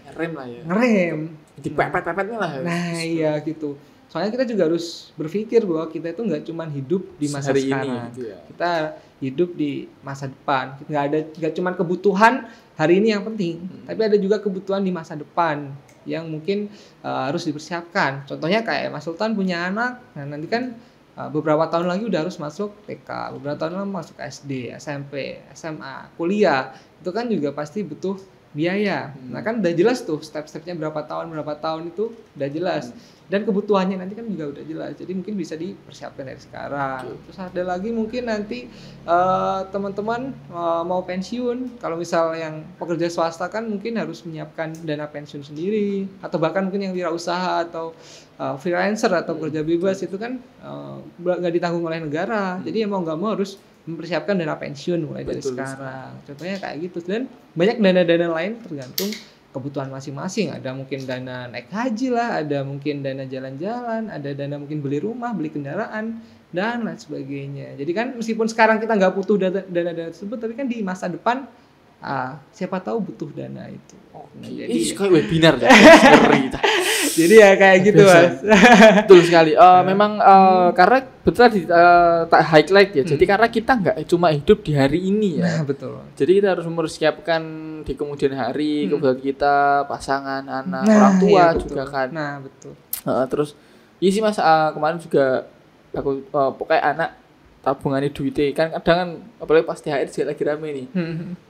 Ngerem lah ya. Ngerem. Di pepet-pepetnya lah. Nah iya gitu. Soalnya kita juga harus berpikir bahwa kita itu nggak cuma hidup di masa hari sekarang, ini, gitu ya. Kita hidup di masa depan. Nggak cuma kebutuhan hari ini yang penting, tapi ada juga kebutuhan di masa depan yang mungkin harus dipersiapkan. Contohnya kayak Mas Sultan punya anak, nah nanti kan beberapa tahun lagi udah harus masuk TK, beberapa tahun lagi masuk SD, SMP, SMA, kuliah, itu kan juga pasti butuh biaya. Nah kan udah jelas tuh step-stepnya berapa tahun itu udah jelas. Dan kebutuhannya nanti kan juga udah jelas. Jadi mungkin bisa dipersiapkan dari sekarang. Terus ada lagi mungkin nanti teman-teman mau pensiun. Kalau misal yang pekerja swasta kan mungkin harus menyiapkan dana pensiun sendiri. Atau bahkan mungkin yang wirausaha atau freelancer atau kerja bebas itu kan nggak ditanggung oleh negara. Jadi mau nggak mau harus mempersiapkan dana pensiun mulai dari sekarang. Contohnya kayak gitu. Dan banyak dana-dana lain tergantung kebutuhan masing-masing. Ada mungkin dana naik haji lah, ada mungkin dana jalan-jalan, ada dana mungkin beli rumah, beli kendaraan, dan lain sebagainya. Jadi kan meskipun sekarang kita nggak butuh dana-dana tersebut, tapi kan di masa depan siapa tahu butuh dana itu. Nah, jadi kayak webinar ya. Jadi ya kayak gitu Mas. Betul sekali. Memang karena betul di highlight ya. Jadi karena kita nggak cuma hidup di hari ini ya. Nah, betul. Jadi kita harus mempersiapkan di kemudian hari kebutuhan kita, pasangan, anak, orang tua iya, juga kan. Nah betul. Terus iya sih Mas, kemarin juga aku pokoknya anak tabungannya duitnya kan kadang kan apalagi pas THR juga lagi rame nih.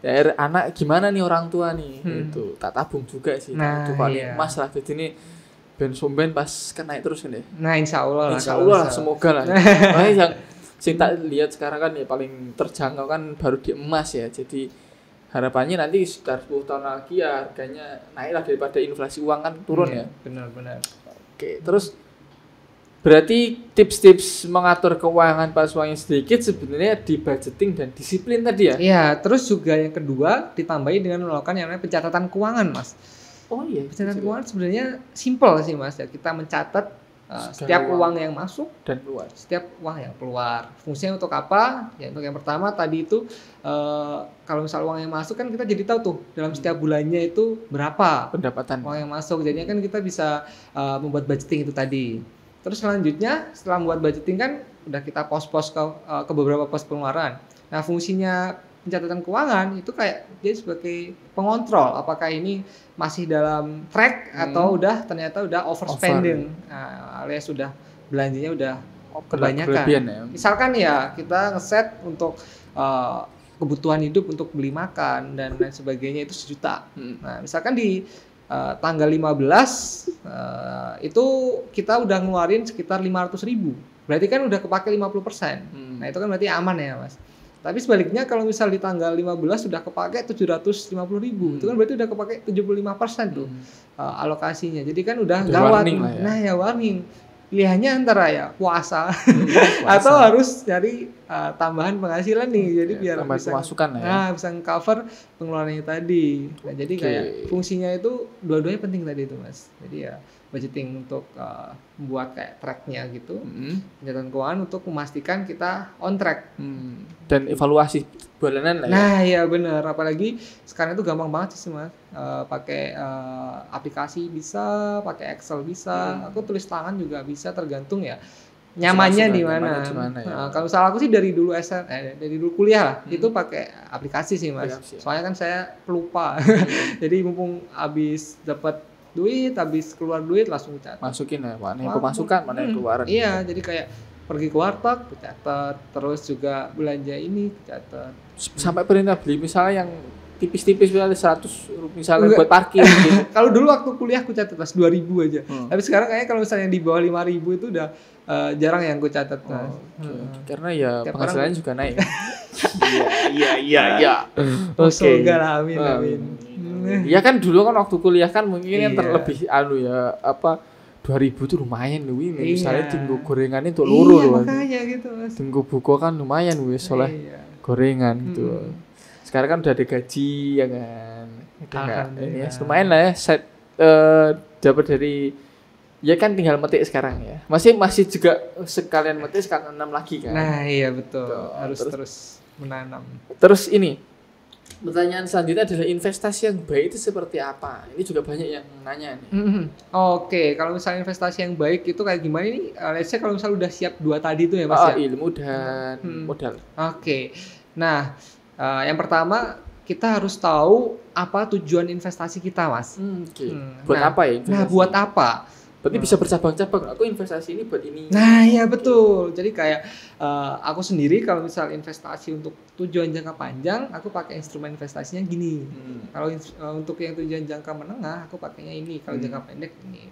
THR anak gimana nih orang tua nih itu tak tabung juga sih. Nah, itu paling iya. Mas lah jadi ini ben somben pas kan naik terus kan ya. Nah insyaallah lah semoga lah. Makanya yang sing tak lihat sekarang kan ya paling terjangkau kan baru di emas ya. Jadi harapannya nanti sekitar 10 tahun lagi ya harganya naik lah daripada inflasi uang kan turun ya. Benar. Oke, terus berarti tips-tips mengatur keuangan pas uangnya sedikit sebenarnya di budgeting dan disiplin tadi ya? Iya, terus juga yang kedua ditambahi dengan melakukan yang namanya pencatatan keuangan Mas. Oh iya. Pencatatan keuangan sebenarnya simple sih Mas ya. Kita mencatat setiap uang yang masuk dan keluar. Setiap uang yang keluar. Fungsinya untuk apa? Ya untuk yang pertama tadi itu kalau misal uang yang masuk kan kita jadi tahu tuh dalam setiap bulannya itu berapa pendapatan uang yang masuk. Jadinya kan kita bisa membuat budgeting itu tadi. Terus selanjutnya setelah membuat budgeting kan udah kita pos-pos ke beberapa pos pengeluaran. Nah fungsinya pencatatan keuangan itu kayak dia sebagai pengontrol apakah ini masih dalam track atau ternyata udah overspending. Nah, alias sudah belanjanya udah kebanyakan. Ya. Misalkan ya kita ngeset untuk kebutuhan hidup untuk beli makan dan lain sebagainya itu 1 juta. Nah misalkan di tanggal 15 itu kita udah ngeluarin sekitar 500.000. Berarti kan udah kepake 50%. Nah itu kan berarti aman ya Mas. Tapi sebaliknya kalau misal di tanggal 15 sudah kepake 750.000, itu kan berarti udah kepake 75% tuh alokasinya. Jadi kan udah gawat. Ya. Nah ya warning. Pilihannya antara ya puasa atau harus cari tambahan penghasilan nih, jadi biar bisa pemasukan ya. Bisa cover pengeluarannya tadi. Nah, jadi kayak fungsinya itu dua-duanya penting tadi itu Mas. Jadi ya budgeting untuk membuat kayak tracknya gitu, pencatatan keuangan untuk memastikan kita on track dan evaluasi bulanan lah ya. Nah iya benar, apalagi sekarang itu gampang banget sih Mas, pakai aplikasi bisa, pakai Excel bisa, aku tulis tangan juga bisa, tergantung ya nyamannya di mana. Ya. Kalau misalnya aku sih dari dulu dari dulu kuliah lah, itu pakai aplikasi sih Mas. Soalnya kan saya pelupa, jadi mumpung habis dapat duit, habis keluar duit langsung catat. Masukin ya, mana yang pemasukan, mana yang keluaran. Iya, jadi kayak pergi ke warteg, catat, terus juga belanja ini, catat. Sampai perintah beli misalnya yang tipis-tipis misalnya 100 misalnya buat parkir gitu. Kalau dulu waktu kuliah aku catat Mas 2.000 aja. Tapi sekarang kayaknya kalau misalnya di bawah 5.000 itu udah jarang yang gue catat Mas. Karena ya Tiap penghasilannya orang- juga naik. Iya. Semoga lah, amin. Ya kan dulu kan waktu kuliah kan mungkin kan Iya. terlebih ya apa 2000 tuh lumayan loh ini. Misalnya Iya. tinggu gorengannya tuh loro Iya loh. makanya gitu Mas. Tinggu buku kan lumayan wis oleh Iya. gorengan gitu. Sekarang kan udah ada gaji ya kan. Udah nggak ini ya. Alhamdulillah. Lumayan lah ya set dapat dari ya kan tinggal metik sekarang ya. Masih juga sekalian metik sekalian nanam lagi kan. Nah iya betul, Tuh, harus terus- terus menanam. Terus ini pertanyaan selanjutnya adalah investasi yang baik itu seperti apa? Ini juga banyak yang nanya nih. Oke, kalau misalnya investasi yang baik itu kayak gimana nih? Let's say kalau misalnya udah siap dua tadi tuh ya Mas ya. Ilmu dan modal. Oke. Nah, yang pertama kita harus tahu apa tujuan investasi kita, Mas. Oke. Hmm, Buat nah, apa ya? Nah, investasi? buat apa? Berarti bisa bercabang-cabang. Aku investasi ini buat ini. Nah, iya betul. Jadi kayak aku sendiri kalau misal investasi untuk tujuan jangka panjang, aku pakai instrumen investasinya gini. Kalau untuk yang tujuan jangka menengah, aku pakainya ini. Kalau jangka pendek ini.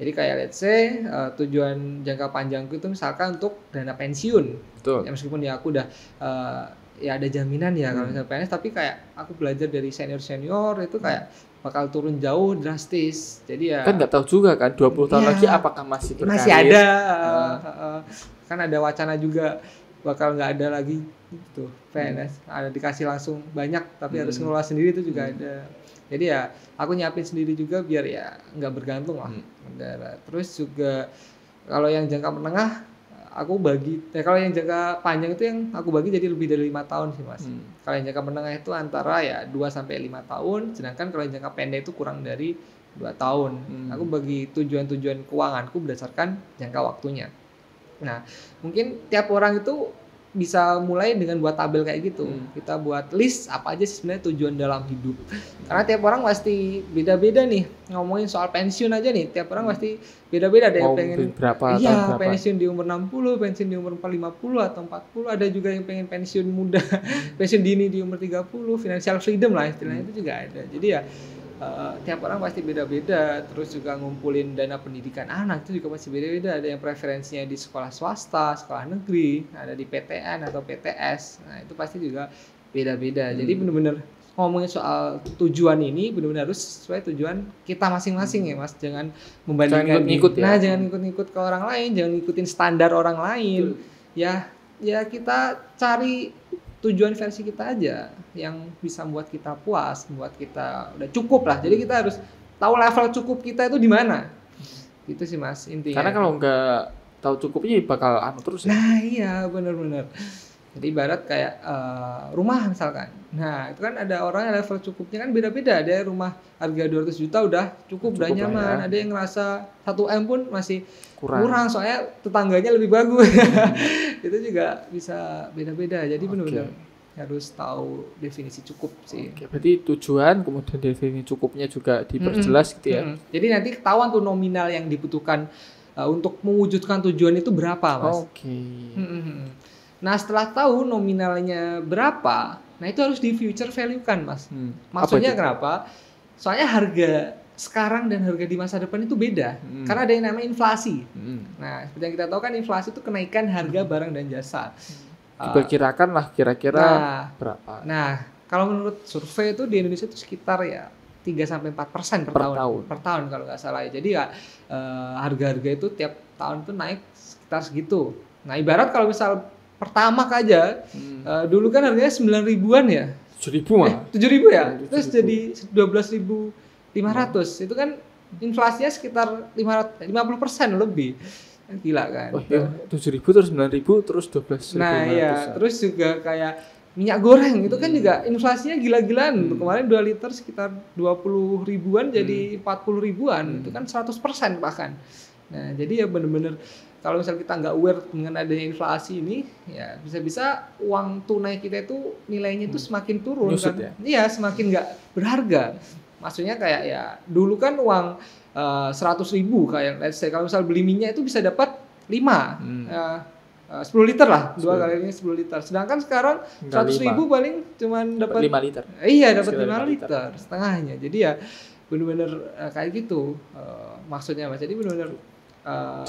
Jadi kayak let's say tujuan jangka panjangku itu misalkan untuk dana pensiun. Betul. Ya meskipun ya aku udah ya ada jaminan ya kalau misalnya PNS, tapi kayak aku belajar dari senior itu kayak bakal turun jauh drastis. Jadi ya Kan nggak tahu juga kan 20 tahun Iya. lagi apakah masih berkarir. masih ada kan ada wacana juga bakal nggak ada lagi gitu PNS, ada dikasih langsung banyak tapi harus ngelola sendiri itu juga ada. Jadi ya aku nyiapin sendiri juga biar ya nggak bergantung lah negara. Terus juga kalau yang jangka menengah aku bagi, kalau yang jangka panjang itu yang aku bagi jadi lebih dari 5 tahun sih Mas. Kalau yang jangka menengah itu antara ya 2 sampai 5 tahun, sedangkan kalau yang jangka pendek itu kurang dari 2 tahun. Aku bagi tujuan-tujuan keuanganku berdasarkan jangka waktunya. Nah, mungkin tiap orang itu bisa mulai dengan buat tabel kayak gitu. Kita buat list apa aja sih sebenarnya tujuan dalam hidup. Karena tiap orang pasti beda-beda nih. Ngomongin soal pensiun aja nih, tiap orang pasti beda-beda. Ada yang Mau pengen berapa, iya, tahun berapa. pensiun di umur 60, pensiun di umur 50 atau 40. Ada juga yang pengen pensiun muda, pensiun dini di umur 30, financial freedom lah istilahnya itu juga ada. Jadi ya tiap orang pasti beda-beda. Terus juga ngumpulin dana pendidikan anak itu juga pasti beda-beda. Ada yang preferensinya di sekolah swasta, sekolah negeri, ada di PTN atau PTS. Nah itu pasti juga beda-beda. Jadi bener-bener ngomongin soal tujuan ini benar-benar harus sesuai tujuan kita masing-masing ya Mas. Jangan membandingkan. Jangan ikut-ikut ya. Nah jangan ikut-ikut ke orang lain, jangan ngikutin standar orang lain. Ya kita cari tujuan versi kita aja yang bisa membuat kita puas, membuat kita udah cukup lah. Jadi kita harus tahu level cukup kita itu di mana. Gitu sih Mas intinya. Karena kalau nggak tahu cukupnya bakal terus ya. Nah iya benar-benar. Jadi ibarat kayak rumah misalkan. Nah itu kan ada orang yang level cukupnya kan beda-beda. Ada yang rumah harga 200 juta udah cukup udah Cukup lah nyaman. ya. Ada yang ngerasa 1 M pun masih Kurang. soalnya tetangganya lebih bagus. Itu juga bisa beda-beda. Jadi benar-benar harus tahu definisi cukup sih. Oke, berarti tujuan kemudian definisi cukupnya juga diperjelas gitu ya. Jadi nanti ketahuan tuh nominal yang dibutuhkan untuk mewujudkan tujuan itu berapa, Mas. Oke. Nah, setelah tahu nominalnya berapa, nah itu harus di future value kan, Mas. Maksudnya Apa itu? kenapa? Soalnya harga sekarang dan harga di masa depan itu beda. Karena ada yang namanya inflasi. Nah, seperti yang kita tahu kan inflasi itu kenaikan harga barang dan jasa. Diperkirakan lah kira-kira berapa. Nah, kalau menurut survei itu di Indonesia itu sekitar ya 3-4% per tahun. Per tahun kalau nggak salah ya. Jadi ya harga-harga itu tiap tahun itu naik sekitar segitu. Nah, ibarat kalau misal pertamax aja dulu kan harganya 9 ribuan ya. 7.000 mah. 7.000 ya. Terus jadi 12.500. Itu kan inflasinya sekitar 50% lebih. Gila kan. Oh, ya, 7.000 terus 9.000 terus 12.500. Nah, iya, terus juga kayak minyak goreng itu kan juga inflasinya gila-gilaan. Kemarin 2 liter sekitar 20 ribuan jadi 40 ribuan. Itu kan 100% bahkan. Nah, jadi ya bener-bener kalau misal kita nggak aware dengan adanya inflasi ini, ya bisa-bisa uang tunai kita itu nilainya itu semakin turun. Nyusut kan. ya? Iya, semakin nggak berharga. Maksudnya kayak ya dulu kan uang 100 ribu kayak let's say kalau misal beli minyak itu bisa dapat 10 liter lah, 2 kali ini 10 liter. Sedangkan sekarang 100 ribu paling cuman dapat 5 liter. Iya, dapat Sekitar 5 liter setengahnya. Jadi ya benar-benar kayak gitu maksudnya Mas. Jadi benar-benar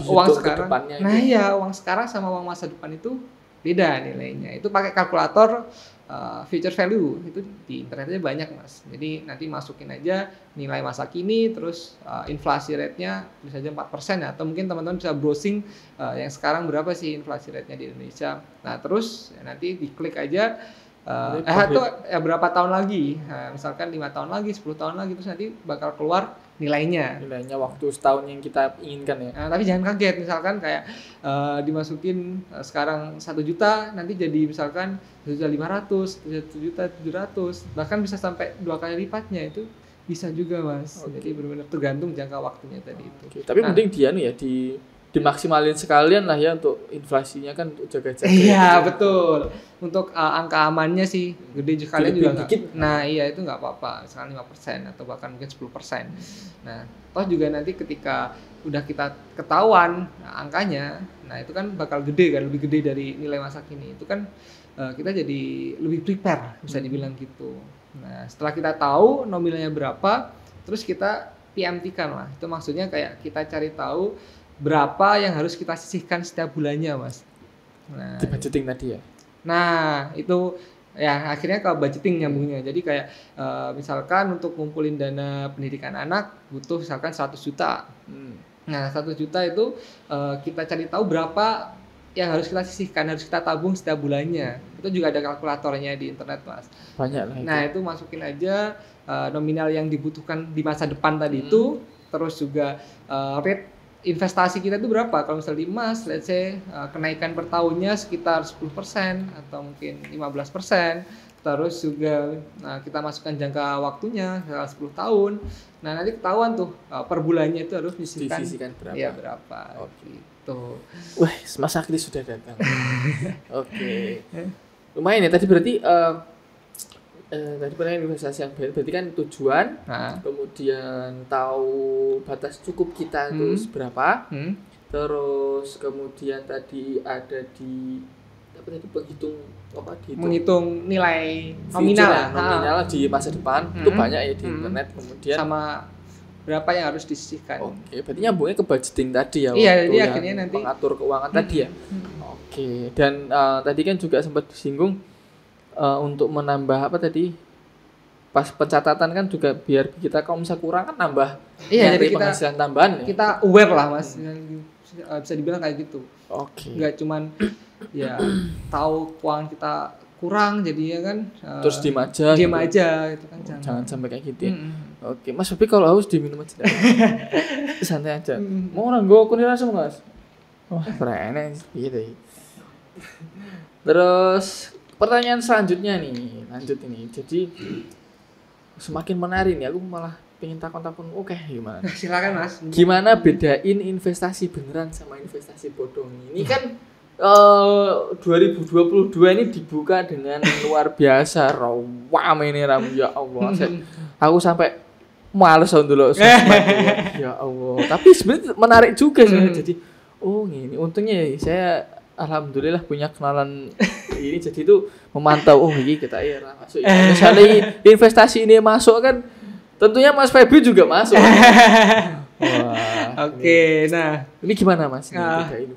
uang sekarang. Nah itu. iya, uang sekarang sama uang masa depan itu beda nilainya. Itu pakai kalkulator future value, itu di internetnya banyak mas. Jadi nanti masukin aja nilai masa kini, terus inflasi rate-nya bisa aja 4% ya, atau mungkin teman-teman bisa browsing yang sekarang berapa sih inflasi rate-nya di Indonesia. Nah terus nanti diklik aja itu ya berapa tahun lagi, misalkan 5 tahun lagi, 10 tahun lagi, terus nanti bakal keluar nilainya waktu setahun yang kita inginkan ya. Nah, tapi jangan kaget, misalkan kayak dimasukin sekarang 1 juta, nanti jadi misalkan 1.500.000, 1.700.000, bahkan bisa sampai 2 kali lipatnya, itu bisa juga mas. Jadi benar-benar tergantung jangka waktunya tadi itu. Tapi mending dia nih ya dimaksimalin sekalian lah ya untuk inflasinya kan, untuk jaga-jaga. Iya betul. Untuk angka amannya sih gede sekalian juga dikit. Nah iya itu nggak apa-apa, misalkan 5% atau bahkan mungkin 10%. Nah toh juga nanti ketika udah kita ketahuan angkanya, nah itu kan bakal gede kan, lebih gede dari nilai masa kini. Itu kan kita jadi lebih prepare, bisa dibilang gitu. Nah setelah kita tahu nominalnya berapa, terus kita PMT-kan lah. Itu maksudnya kayak kita cari tahu berapa yang harus kita sisihkan setiap bulannya mas. Nah, di budgeting tadi ya. Nah itu ya akhirnya ke budgeting nyambungnya. Jadi kayak misalkan untuk ngumpulin dana pendidikan anak butuh misalkan 100 juta. Nah 100 juta itu kita cari tahu berapa yang harus kita sisihkan, harus kita tabung setiap bulannya. Itu juga ada kalkulatornya di internet mas. Banyak lah itu. Nah itu masukin aja nominal yang dibutuhkan di masa depan tadi itu, terus juga rate investasi kita itu berapa. Kalau misalnya di emas, let's say kenaikan per tahunnya sekitar 10% atau mungkin 15%. Terus juga kita masukkan jangka waktunya 10 tahun. Nah nanti ketahuan tuh per bulannya itu harus disisihkan berapa. Ya berapa. Gitu. Wah, Mas Akli sudah datang. Oke. Lumayan ya tadi berarti tadi pernah investasi yang berarti kan tujuan, kemudian tahu batas cukup kita itu berapa, terus kemudian tadi ada di apa tadi menghitung nilai nominal di masa depan itu banyak ya di internet, kemudian sama berapa yang harus disisihkan. Oke, berarti nyambungnya ke budgeting tadi ya. Iya, jadi akhirnya nanti mengatur keuangan tadi ya. Oke, dan tadi kan juga sempat disinggung untuk menambah apa tadi, pas pencatatan kan juga biar kita kalau misalnya kurang kan nambah jadi penghasilan tambahan ya. Kita aware lah mas, bisa dibilang kayak gitu. Nggak cuman ya tahu keuangan kita kurang jadinya kan terus diem aja gitu kan, jangan sampai kayak gitu ya. Oke mas, tapi kalau haus diminum aja santai aja. Mau orang gue kuning langsung mas. Wah keren gitu ya. Terus pertanyaan selanjutnya nih, lanjut ini. Jadi semakin menarik nih, aku malah pengen takon-takon. Oke, gimana? Silakan mas. Gimana bedain investasi beneran sama investasi bodong? Ini kan 2022 ini dibuka dengan luar biasa rawam ini ram, ya Allah. Aku sampai males dulu ya Allah. Tapi sebenarnya menarik juga sih. Jadi ini untungnya ya saya alhamdulillah punya kenalan ini, jadi itu memantau ini kita masuk. Misalnya investasi ini masuk kan tentunya Mas Febri juga masuk. Wah. Oke, nah ini gimana Mas?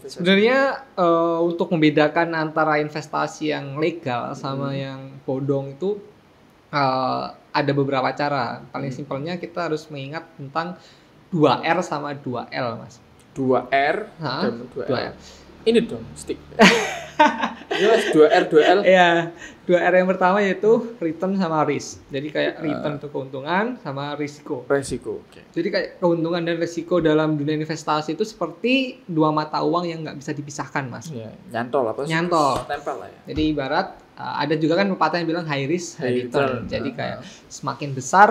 Sebenarnya untuk membedakan antara investasi yang legal sama yang bodong itu ada beberapa cara. Paling simpelnya kita harus mengingat tentang 2R sama 2L Mas. 2R dan 2L. Ini dong stick. Jelas 2R. Iya, 2R yang pertama yaitu return sama risk. Jadi kayak return itu keuntungan sama risiko. Oke. Jadi kayak keuntungan dan risiko dalam dunia investasi itu seperti dua mata uang yang nggak bisa dipisahkan, Mas. Iya, nyantol. Tempel lah ya. Jadi ibarat ada juga kan pepatah yang bilang high risk, high return. Jadi kayak semakin besar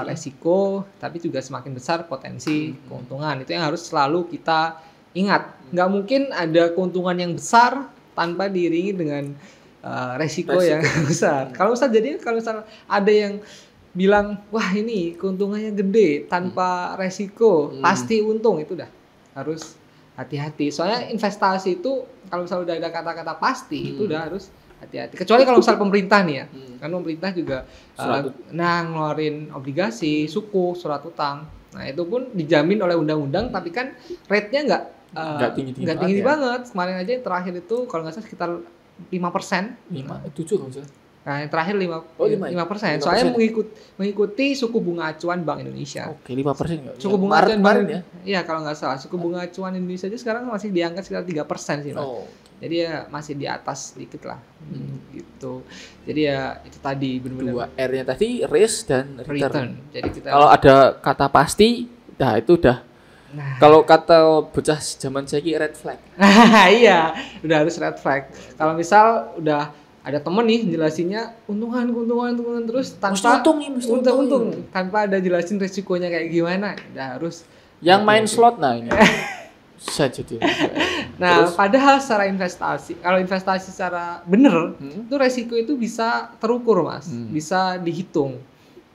resiko, tapi juga semakin besar potensi keuntungan. Itu yang harus selalu kita ingat. Nggak mungkin ada keuntungan yang besar tanpa diiringi dengan resiko yang besar. Kalau misal ada yang bilang wah ini keuntungannya gede tanpa resiko pasti untung, itu dah harus hati-hati. Soalnya investasi itu kalau misal udah ada kata-kata pasti itu udah harus hati-hati. Kecuali kalau misal pemerintah nih ya, kan pemerintah juga ngeluarin obligasi, suku, surat utang. Nah itu pun dijamin oleh undang-undang, tapi kan rate-nya Nggak tinggi-tinggi nggak banget tinggi ya? banget. Kemarin aja yang terakhir itu kalau nggak salah sekitar 5%. 5, 7 kalau salah. Nah, yang terakhir 5, Oh, 5 ya? 5%. 5%. Soalnya mengikuti suku bunga acuan Bank Indonesia. Oke, 5% enggak? Suku bunga acuan kemarin ya? Iya, kalau nggak salah. Suku bunga acuan Indonesia aja sekarang masih di angka sekitar 3% sih, Mas. Oh. Jadi ya masih di atas sedikit lah. Gitu. Jadi ya itu tadi benar-benar 2 R-nya tadi risk dan return. Jadi kita Kalau ada kata pasti, nah itu udah. Nah. Kalau kata bocah zaman saya red flag. Iya, udah harus red flag. Kalau misal udah ada temen nih jelasinnya untungan terus tanpa mesti untung tanpa ada jelasin resikonya kayak gimana, udah harus yang main slot nah ini. Saya jadi. Nah, Terus? padahal secara investasi, kalau investasi secara bener, itu resiko itu bisa terukur, Mas. Bisa dihitung.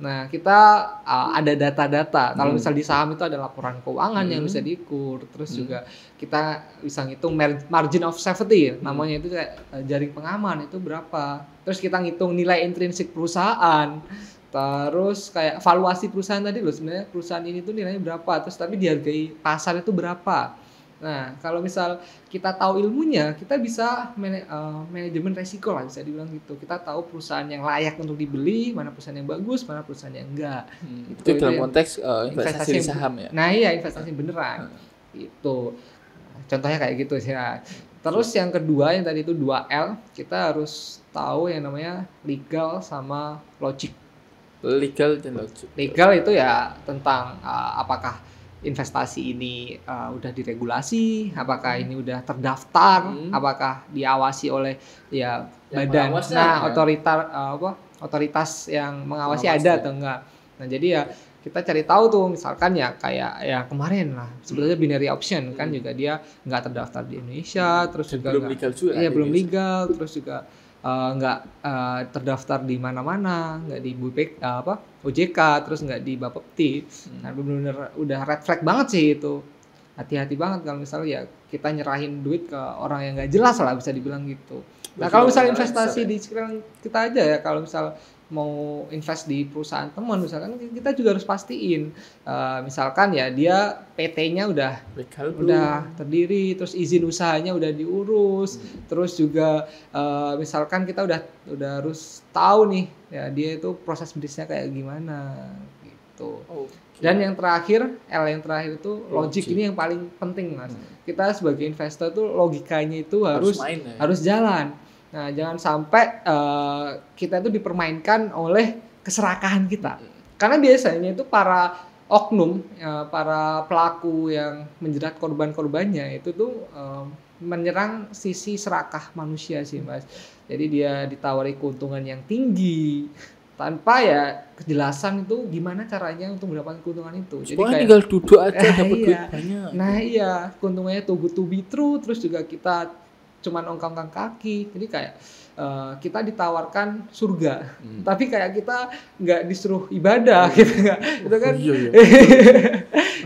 Nah, kita ada data-data. Kalau misal di saham itu ada laporan keuangan yang bisa diukur. Terus juga kita bisa ngitung margin of safety, namanya itu kayak jaring pengaman itu berapa. Terus kita ngitung nilai intrinsik perusahaan. Terus kayak valuasi perusahaan tadi loh, sebenarnya perusahaan ini tuh nilainya berapa. Terus tapi dihargai pasar itu berapa. Nah, kalau misal kita tahu ilmunya, kita bisa manajemen resiko lah, bisa dibilang gitu. Kita tahu perusahaan yang layak untuk dibeli, mana perusahaan yang bagus, mana perusahaan yang enggak. Itu dalam konteks investasi di saham ya? Nah iya, investasi beneran. Itu. Contohnya kayak gitu sih ya. Terus yang kedua, yang tadi itu 2L, kita harus tahu yang namanya legal sama logic. Legal dan logic. Legal itu ya tentang apakah investasi ini udah diregulasi, apakah ini udah terdaftar, apakah diawasi oleh ya badan, otoritas yang mengawasi ada atau enggak. Nah jadi ya kita cari tahu tuh, misalkan ya kayak ya kemarin lah sebetulnya binary option kan juga dia nggak terdaftar di Indonesia, terus juga belum legal juga. Iya belum legal, terus juga nggak terdaftar di mana-mana, nggak di OJK, terus nggak di Bapepti. Nah benar-benar udah red flag banget sih itu. Hati-hati banget kalau misalnya ya kita nyerahin duit ke orang yang nggak jelas lah, bisa dibilang gitu. Nah kalau misalnya investasi di sekarang kita aja ya, kalau misal mau invest di perusahaan teman misalkan, kita juga harus pastiin misalkan ya dia PT-nya udah terdiri, terus izin usahanya udah diurus, terus juga misalkan kita udah harus tahu nih ya dia itu proses bisnisnya kayak gimana gitu. Dan yang terakhir, L yang terakhir itu logic. Ini yang paling penting, Mas. Kita sebagai investor tuh logikanya itu harus jalan. Nah, jangan sampai kita itu dipermainkan oleh keserakahan kita. Karena biasanya itu para oknum, para pelaku yang menjerat korban-korbannya itu tuh menyerang sisi serakah manusia sih, Mas. Jadi dia ditawari keuntungan yang tinggi tanpa ya kejelasan itu gimana caranya untuk mendapatkan keuntungan itu. Jadi kayak tinggal duduk aja dapat duit banyak. Nah, iya, keuntungannya too good to be true, terus juga kita cuman ongkang-ongkang kaki. Jadi kayak kita ditawarkan surga, tapi kayak kita nggak disuruh ibadah gitu nggak? Itu kan?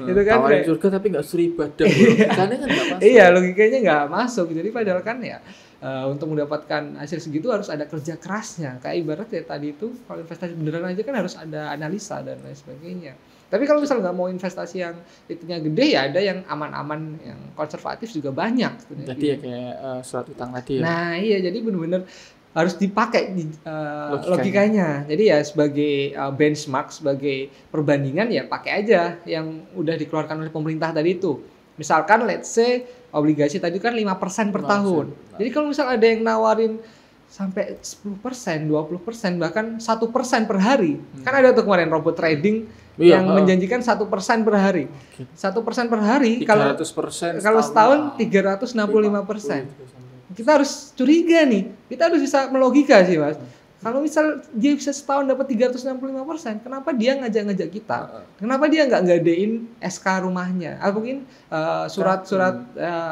Itu kan tawarin surga tapi nggak suruh ibadah. Logikanya kan nggak masuk. Iya, logikanya nggak masuk. Jadi padahal kan ya untuk mendapatkan hasil segitu harus ada kerja kerasnya. Kayak ibarat ya tadi itu kalau investasi beneran aja kan harus ada analisa dan lain sebagainya. Tapi kalau misalnya nggak mau investasi yang itunya gede ya ada yang aman-aman, yang konservatif juga banyak. Tadi ya kayak surat utang tadi ya. Nah iya, jadi benar-benar harus dipakai logikanya. Jadi ya sebagai benchmark, sebagai perbandingan ya pakai aja yang udah dikeluarkan oleh pemerintah tadi itu. Misalkan let's say obligasi tadi kan 5% per tahun. Jadi kalau misal ada yang nawarin sampai 10%, 20%, bahkan 1% per hari. Kan ada tuh kemarin robot trading yang menjanjikan 1% per hari. 1% per hari kalau setahun 365%. Kita harus curiga nih. Kita harus bisa melogika sih, Mas. Kalau misal dia bisa setahun dapat 365%, kenapa dia ngajak-ngajak kita? Kenapa dia nggak ngadain SK rumahnya? Atau mungkin surat-surat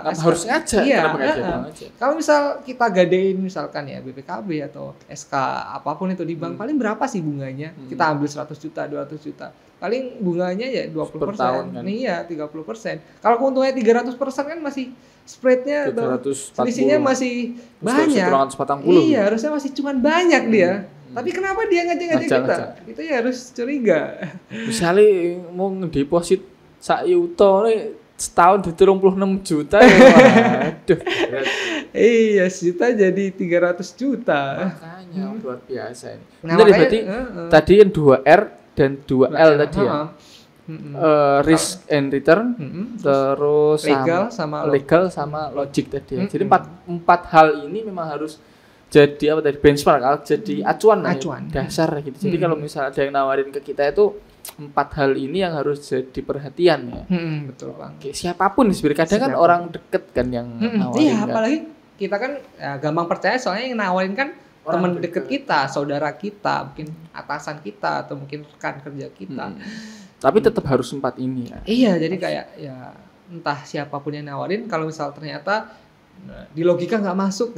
SK. Harus ngajak. Iya. Kalau misal kita gadein misalkan ya BPKB atau SK apapun itu di bank, paling berapa sih bunganya? Kita ambil 100 juta, 200 juta. Paling bunganya ya 20%. Per tahun kan? Iya, 30%. Kalau keuntungannya 300% kan masih spreadnya selisihnya masih banyak. Iya, harusnya masih cuman banyak dia. Tapi kenapa dia ngajak-ngajak kita? Itu ya harus curiga. Misalnya mau ngedeposit 1 juta setahun di 36 juta ya. Waduh. Iya, sejuta jadi 300 juta. Makanya luar biasa ini. Nah, Bener ya, makanya, berarti tadi yang 2R dan 2L tadi ya. Risk and return, terus legal sama logic tadi ya. Jadi empat hal ini memang harus jadi apa tadi benchmark, jadi acuan dasar gitu. Jadi kalau misalnya ada yang nawarin ke kita itu 4 hal ini yang harus jadi perhatian ya. Betul Bang. Oke, siapapun sebenarnya kadang kan orang deket kan yang nawarin. Iya, apalagi kita kan gampang percaya soalnya yang nawarin kan teman deket kita, saudara kita, mungkin atasan kita atau mungkin rekan kerja kita. Tapi tetap harus 4 ini ya. Iya, jadi kayak ya entah siapapun yang nawarin, kalau misal ternyata di logika nggak masuk,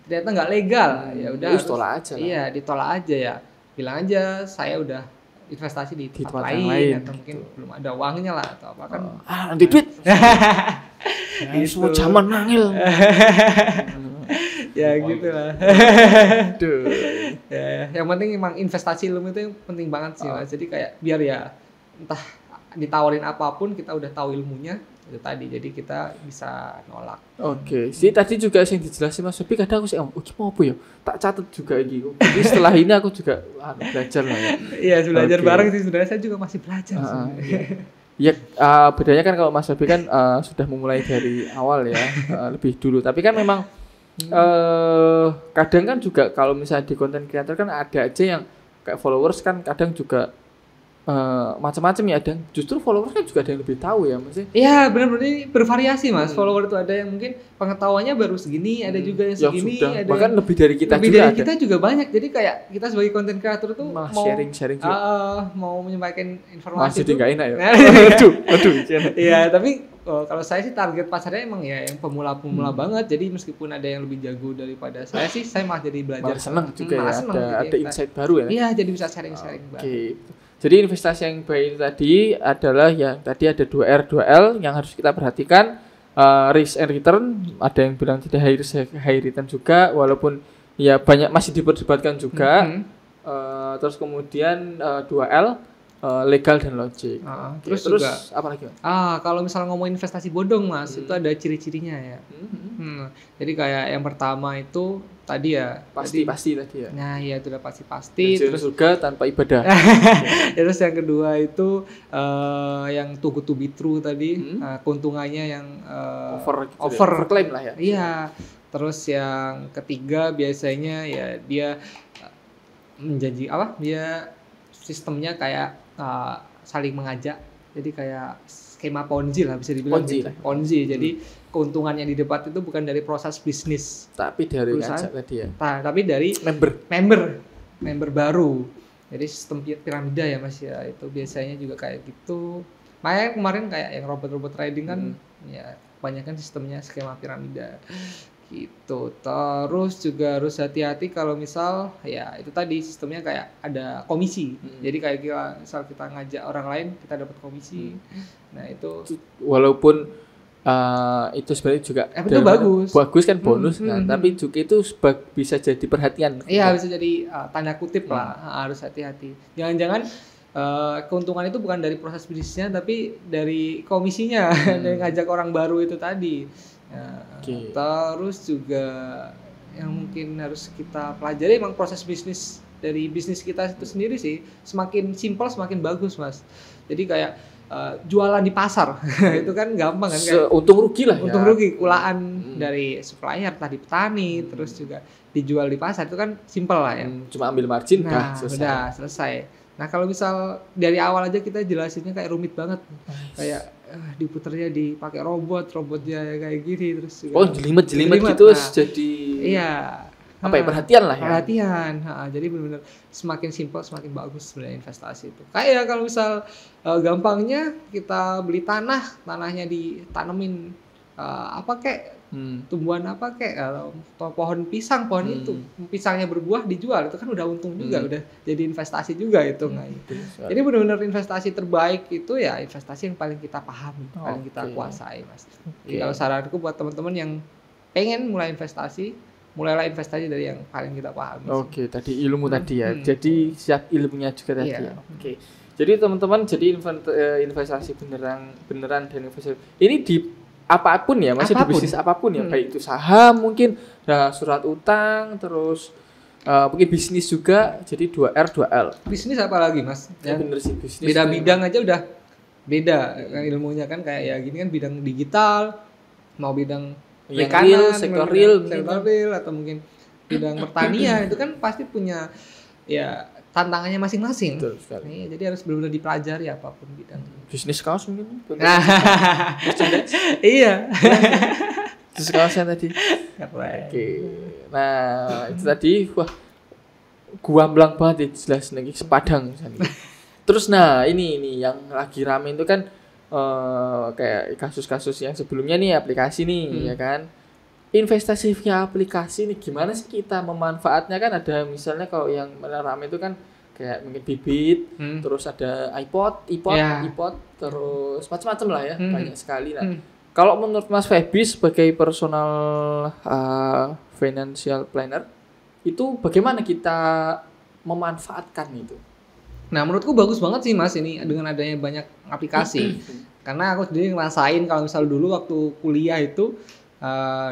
ternyata nggak legal, ya udah tolak aja. Iya, ditolak aja ya. Bilang aja saya udah investasi di tempat lain atau mungkin belum ada uangnya lah atau apa kan. Nanti duit. Semua zaman nangil. Ya gitu lah. Ya, yang penting emang investasi ilmu itu yang penting banget sih Mas. Jadi kayak biar ya entah ditawarin apapun kita udah tahu ilmunya itu tadi, jadi kita bisa nolak. Oke, sih tadi juga yang dijelasin Mas Sobi, kadang aku sih mau apa ya, tak catat juga gitu. Jadi setelah ini aku juga belajar lah ya. Iya, belajar bareng sih, sebenarnya saya juga masih belajar. Ya bedanya kan kalau Mas Sobi kan sudah memulai dari awal ya, lebih dulu. Tapi kan memang kadang kan juga kalau misalnya di content creator kan ada aja yang kayak followers kan kadang juga macam-macam ya, dan justru followers kan juga ada yang lebih tahu ya Mas. Iya, benar-benar ini bervariasi Mas. Follower itu ada yang mungkin pengetahuannya baru segini, ada juga yang segini, ada bahkan yang lebih dari kita lebih juga. Dari kita juga banyak. Jadi kayak kita sebagai content creator tuh malah mau sharing juga. Mau menyampaikan informasi masih itu. Masih enak ya. Aduh. Iya, tapi kalau saya sih target pasarnya emang ya yang pemula-pemula banget. Jadi meskipun ada yang lebih jago daripada saya sih, saya malah jadi belajar. Malah seneng juga ya. Ada insight baru ya. Iya, jadi bisa sharing-sharing baru. Jadi investasi yang baik itu tadi adalah yang tadi ada 2R, 2L yang harus kita perhatikan. Risk and return, ada yang bilang tidak high risk, high return juga, walaupun ya banyak masih diperdebatkan juga. Terus kemudian 2L, legal dan logic. Terus juga apa lagi? Kalau misalnya ngomong investasi bodong Mas, itu ada ciri-cirinya ya. Jadi kayak yang pertama itu tadi ya pasti tadi ya. Nah, iya itu udah pasti. Terus surga tanpa ibadah. Terus yang kedua itu yang too good to be true tadi, keuntungannya yang over claim lah ya. Iya. Terus yang ketiga biasanya ya dia menjanji dia sistemnya kayak saling mengajak. Jadi kayak skema Ponzi lah bisa dibilang. Ponzi. Jadi keuntungan yang didapat itu bukan dari proses bisnis, tapi dari ngajak tadi ya. Tapi dari member baru. Jadi sistem piramida ya Mas ya, itu biasanya juga kayak gitu. Makanya kemarin kayak yang robot trading kan ya kebanyakan sistemnya skema piramida gitu. Terus juga harus hati-hati kalau misal ya itu tadi sistemnya kayak ada komisi. Jadi kayak misal kita ngajak orang lain kita dapat komisi. Nah itu walaupun itu sebenarnya juga itu bagus kan bonus kan, tapi juga itu bisa jadi perhatian. Iya, bisa jadi tanda kutip lah, harus hati-hati. Jangan-jangan keuntungan itu bukan dari proses bisnisnya tapi dari komisinya, dari ngajak orang baru itu tadi. Terus juga yang mungkin harus kita pelajari emang proses bisnis dari bisnis kita itu sendiri sih, semakin simpel semakin bagus Mas. Jadi kayak jualan di pasar itu kan gampang kan, kayak untung rugi lah ya. Untung rugi kulaan dari supplier tadi petani terus juga dijual di pasar itu kan simpel lah ya. Cuma ambil margin udah selesai. Nah, kalau misal dari awal aja kita jelasinnya kayak rumit banget. Kayak diputernya dipakai robotnya kayak gini terus juga jelimet gitu jadi apa ya, perhatian lah ya. Perhatian. Jadi benar-benar semakin simpel semakin bagus sebenarnya investasi itu. Kayak kalau misal gampangnya kita beli tanahnya ditanemin tumbuhan apa pohon pisang, itu pisangnya berbuah dijual, itu kan udah untung juga, udah jadi investasi juga itu. Jadi benar-benar investasi terbaik itu ya investasi yang paling kita pahami, paling kita kuasai Mas. Jadi kalau saranku buat teman-teman yang pengen mulai investasi, mulailah investasi dari yang paling kita pahami. Tadi ilmu tadi ya. Jadi siap ilmunya juga tadi ya. Jadi teman-teman, jadi investasi beneran dan investasi ini di apapun ya, masih di bisnis apapun ya, baik itu saham mungkin, surat utang, terus mungkin bisnis juga, jadi 2R 2L. Bisnis apa lagi Mas? Ya, bener sih, bisnis. Beda bidang aja udah beda ilmunya kan, kayak ya gini kan bidang digital, mau bidang real, sektor real atau mungkin bidang pertanian itu kan pasti punya ya tantangannya masing-masing. Betul sekali. Nih, jadi harus benar-benar dipelajari apapun bidang. Bisnis kaos mungkin. Iya. Bisnis kaosnya tadi. Oke. Nah, itu tadi wah gamblang banget ya, jelas lagi sepadang misalnya. Terus nah, ini yang lagi rame itu kan kayak kasus-kasus yang sebelumnya nih aplikasi nih ya kan. Investasi via aplikasi ini gimana sih kita memanfaatnya, kan ada misalnya kalau yang ramai itu kan kayak mungkin bibit, terus ada iPod, terus macam-macam lah ya, banyak sekali lah. Kalau menurut Mas Feby sebagai personal financial planner, itu bagaimana kita memanfaatkan itu? Nah, menurutku bagus banget sih Mas ini dengan adanya banyak aplikasi. Karena aku sendiri ngerasain kalau misal dulu waktu kuliah itu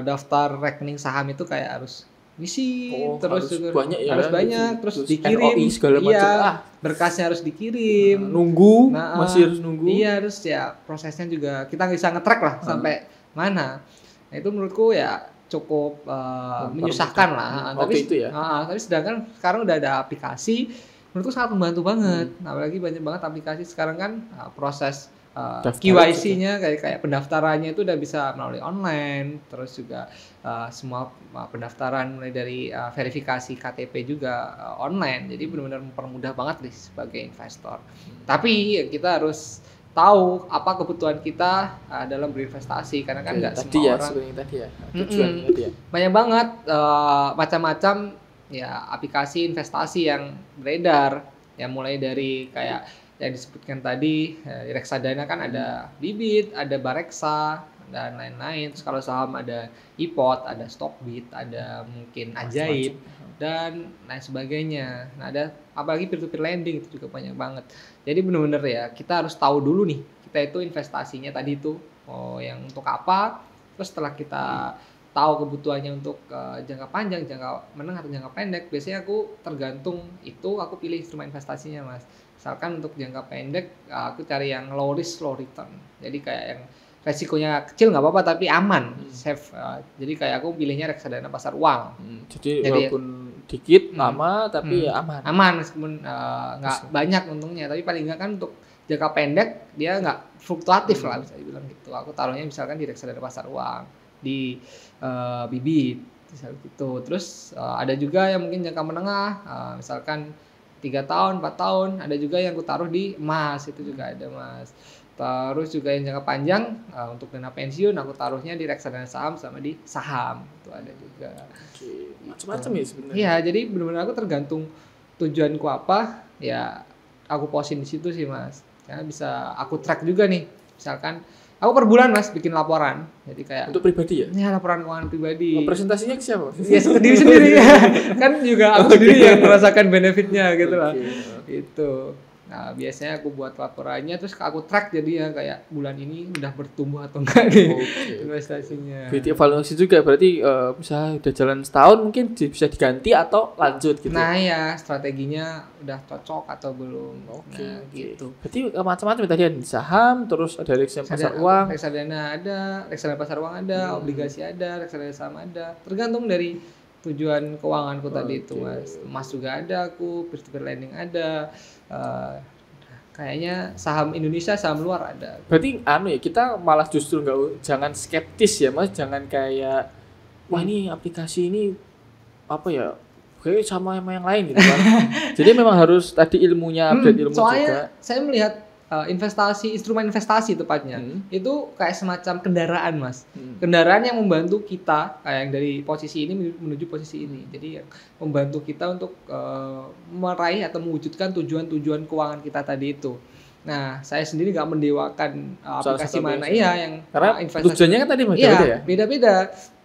daftar rekening saham itu kayak harus ngisi, terus harus banyak ya, harus banyak, terus dikirim, ROI segala macam, berkasnya harus dikirim, nunggu, masih harus nunggu, iya, terus ya prosesnya juga kita nggak bisa nge-track lah sampai mana. Nah itu menurutku ya cukup menyusahkan lah, tapi itu ya. Tapi sedangkan sekarang udah ada aplikasi, menurutku sangat membantu banget. Apalagi banyak banget aplikasi sekarang kan proses KYC-nya kayak pendaftarannya itu udah bisa melalui online, terus juga semua pendaftaran mulai dari verifikasi KTP juga online, jadi benar-benar mempermudah banget nih sebagai investor. Tapi ya kita harus tahu apa kebutuhan kita dalam berinvestasi, karena kan nggak semua orang tujuannya tadi ya. Banyak banget macam-macam ya aplikasi investasi yang beredar, ya mulai dari kayak yang disebutkan tadi, reksadana kan ada Bibit, ada Bareksa, dan lain-lain. Terus kalau saham ada iPod, ada Stockbit, ada mungkin Ajaib, dan lain sebagainya. Nah ada apalagi peer-to-peer lending itu juga banyak banget. Jadi benar-benar ya kita harus tahu dulu nih, kita itu investasinya tadi itu yang untuk apa. Terus setelah kita tahu kebutuhannya untuk jangka panjang, jangka menengah atau jangka pendek, biasanya aku tergantung itu aku pilih instrumen investasinya Mas. Misalkan untuk jangka pendek aku cari yang low risk low return, jadi kayak yang resikonya kecil nggak apa-apa tapi aman, safe. Jadi kayak aku pilihnya reksadana pasar uang. Jadi walaupun dikit lama tapi ya aman meskipun nggak banyak untungnya, tapi paling nggak kan untuk jangka pendek dia nggak fluktuatif lah bisa dibilang gitu. Aku taruhnya misalkan di reksadana pasar uang, di Bibit misal gitu. Terus ada juga yang mungkin jangka menengah, misalkan 3 tahun, 4 tahun, ada juga yang aku taruh di emas, itu juga ada Mas. Terus juga yang jangka panjang untuk dana pensiun aku taruhnya di reksadana saham sama di saham, itu ada juga. Macam-macam ya sebenarnya. Iya, jadi benar-benar aku tergantung tujuanku apa, ya aku posin di situ sih Mas. Karena bisa aku track juga nih, misalkan aku per bulan Mas bikin laporan, jadi kayak untuk pribadi ya? Ya laporan keuangan pribadi. Presentasinya ke siapa? Ya sendiri sendiri kan juga aku sendiri yang merasakan benefitnya gitu lah. Itu. Nah biasanya aku buat laporannya, terus aku track jadinya kayak bulan ini udah bertumbuh atau enggak nih investasinya. Berarti evaluasi juga, berarti bisa udah jalan setahun mungkin bisa diganti atau lanjut gitu. Nah ya strateginya udah cocok atau belum. Gitu. Berarti macam-macam tadi ada saham, terus ada reksadana pasar uang. Reksadana ada, reksadana pasar uang ada, obligasi ada, reksadana saham ada. Tergantung dari tujuan keuanganku tadi itu Mas. Emas juga ada aku, peer-to-peer lending ada. Kayaknya saham Indonesia, saham luar ada. Berarti ya kita malah justru jangan skeptis ya Mas, jangan kayak wah ini aplikasi ini apa ya kayak sama yang lain gitu kan. Jadi memang harus tadi ilmunya update ilmu soalnya juga. Saya melihat instrumen investasi tepatnya itu kayak semacam kendaraan Mas. Kendaraan yang membantu kita kayak yang dari posisi ini menuju posisi ini. Jadi yang membantu kita untuk meraih atau mewujudkan tujuan-tujuan keuangan kita tadi itu. Nah, saya sendiri nggak mendewakan aplikasi mana yang karena investasi. tujuannya kan tadi beda-beda Beda-beda.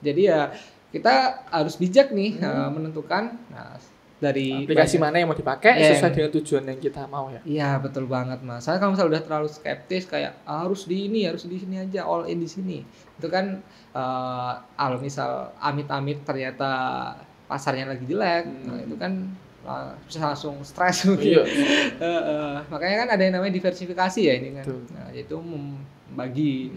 Jadi ya kita harus bijak nih menentukan. Nah, dari aplikasi mana yang mau dipakai sesuai yang dengan tujuan yang kita mau ya. Iya betul banget mas. Soalnya kalau misalnya udah terlalu skeptis kayak harus di ini, harus di sini aja, all in di sini, itu kan kalau misal amit-amit ternyata pasarnya lagi jelek, nah itu kan bisa langsung stres mungkin. Makanya kan ada yang namanya diversifikasi ya ini kan. Nah, itu membagi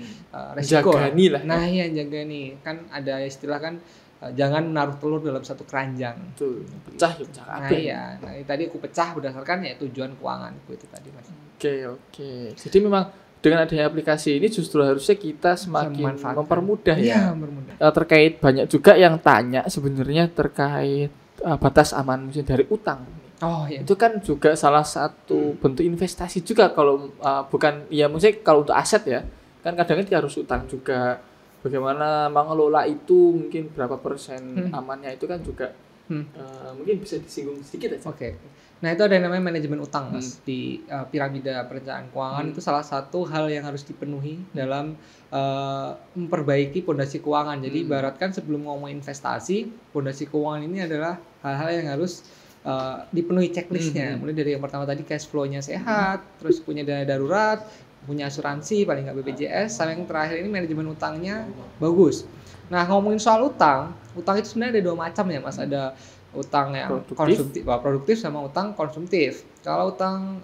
resiko. Jagani lah. Nah iya jagani, kan ada istilah kan. Jangan menaruh telur dalam satu keranjang. Betul. Pecah ya pecah Nah iya, nah tadi aku pecah berdasarkan ya tujuan keuanganku itu tadi mas. Oke. Jadi memang dengan adanya aplikasi ini justru harusnya kita semakin mempermudah ya. Mempermudah. Terkait banyak juga yang tanya sebenarnya terkait batas aman misalnya dari utang. Oh iya. Itu kan juga salah satu bentuk investasi juga kalau bukan ya maksudnya kalau untuk aset ya. Kan kadang kita harus utang juga. Bagaimana mengelola itu mungkin berapa persen amannya itu kan juga mungkin bisa disinggung sedikit aja. Oke. Nah itu ada yang namanya manajemen utang mas di piramida perencanaan keuangan itu salah satu hal yang harus dipenuhi dalam memperbaiki pondasi keuangan. Jadi ibaratkan sebelum ngomong investasi, pondasi keuangan ini adalah hal-hal yang harus dipenuhi checklistnya. Mulai dari yang pertama tadi cash flow-nya sehat, terus punya dana darurat, punya asuransi paling nggak BPJS, sama yang terakhir ini manajemen utangnya bagus. Nah ngomongin soal utang itu sebenarnya ada dua macam ya mas, ada utang yang produktif sama utang konsumtif. Kalau utang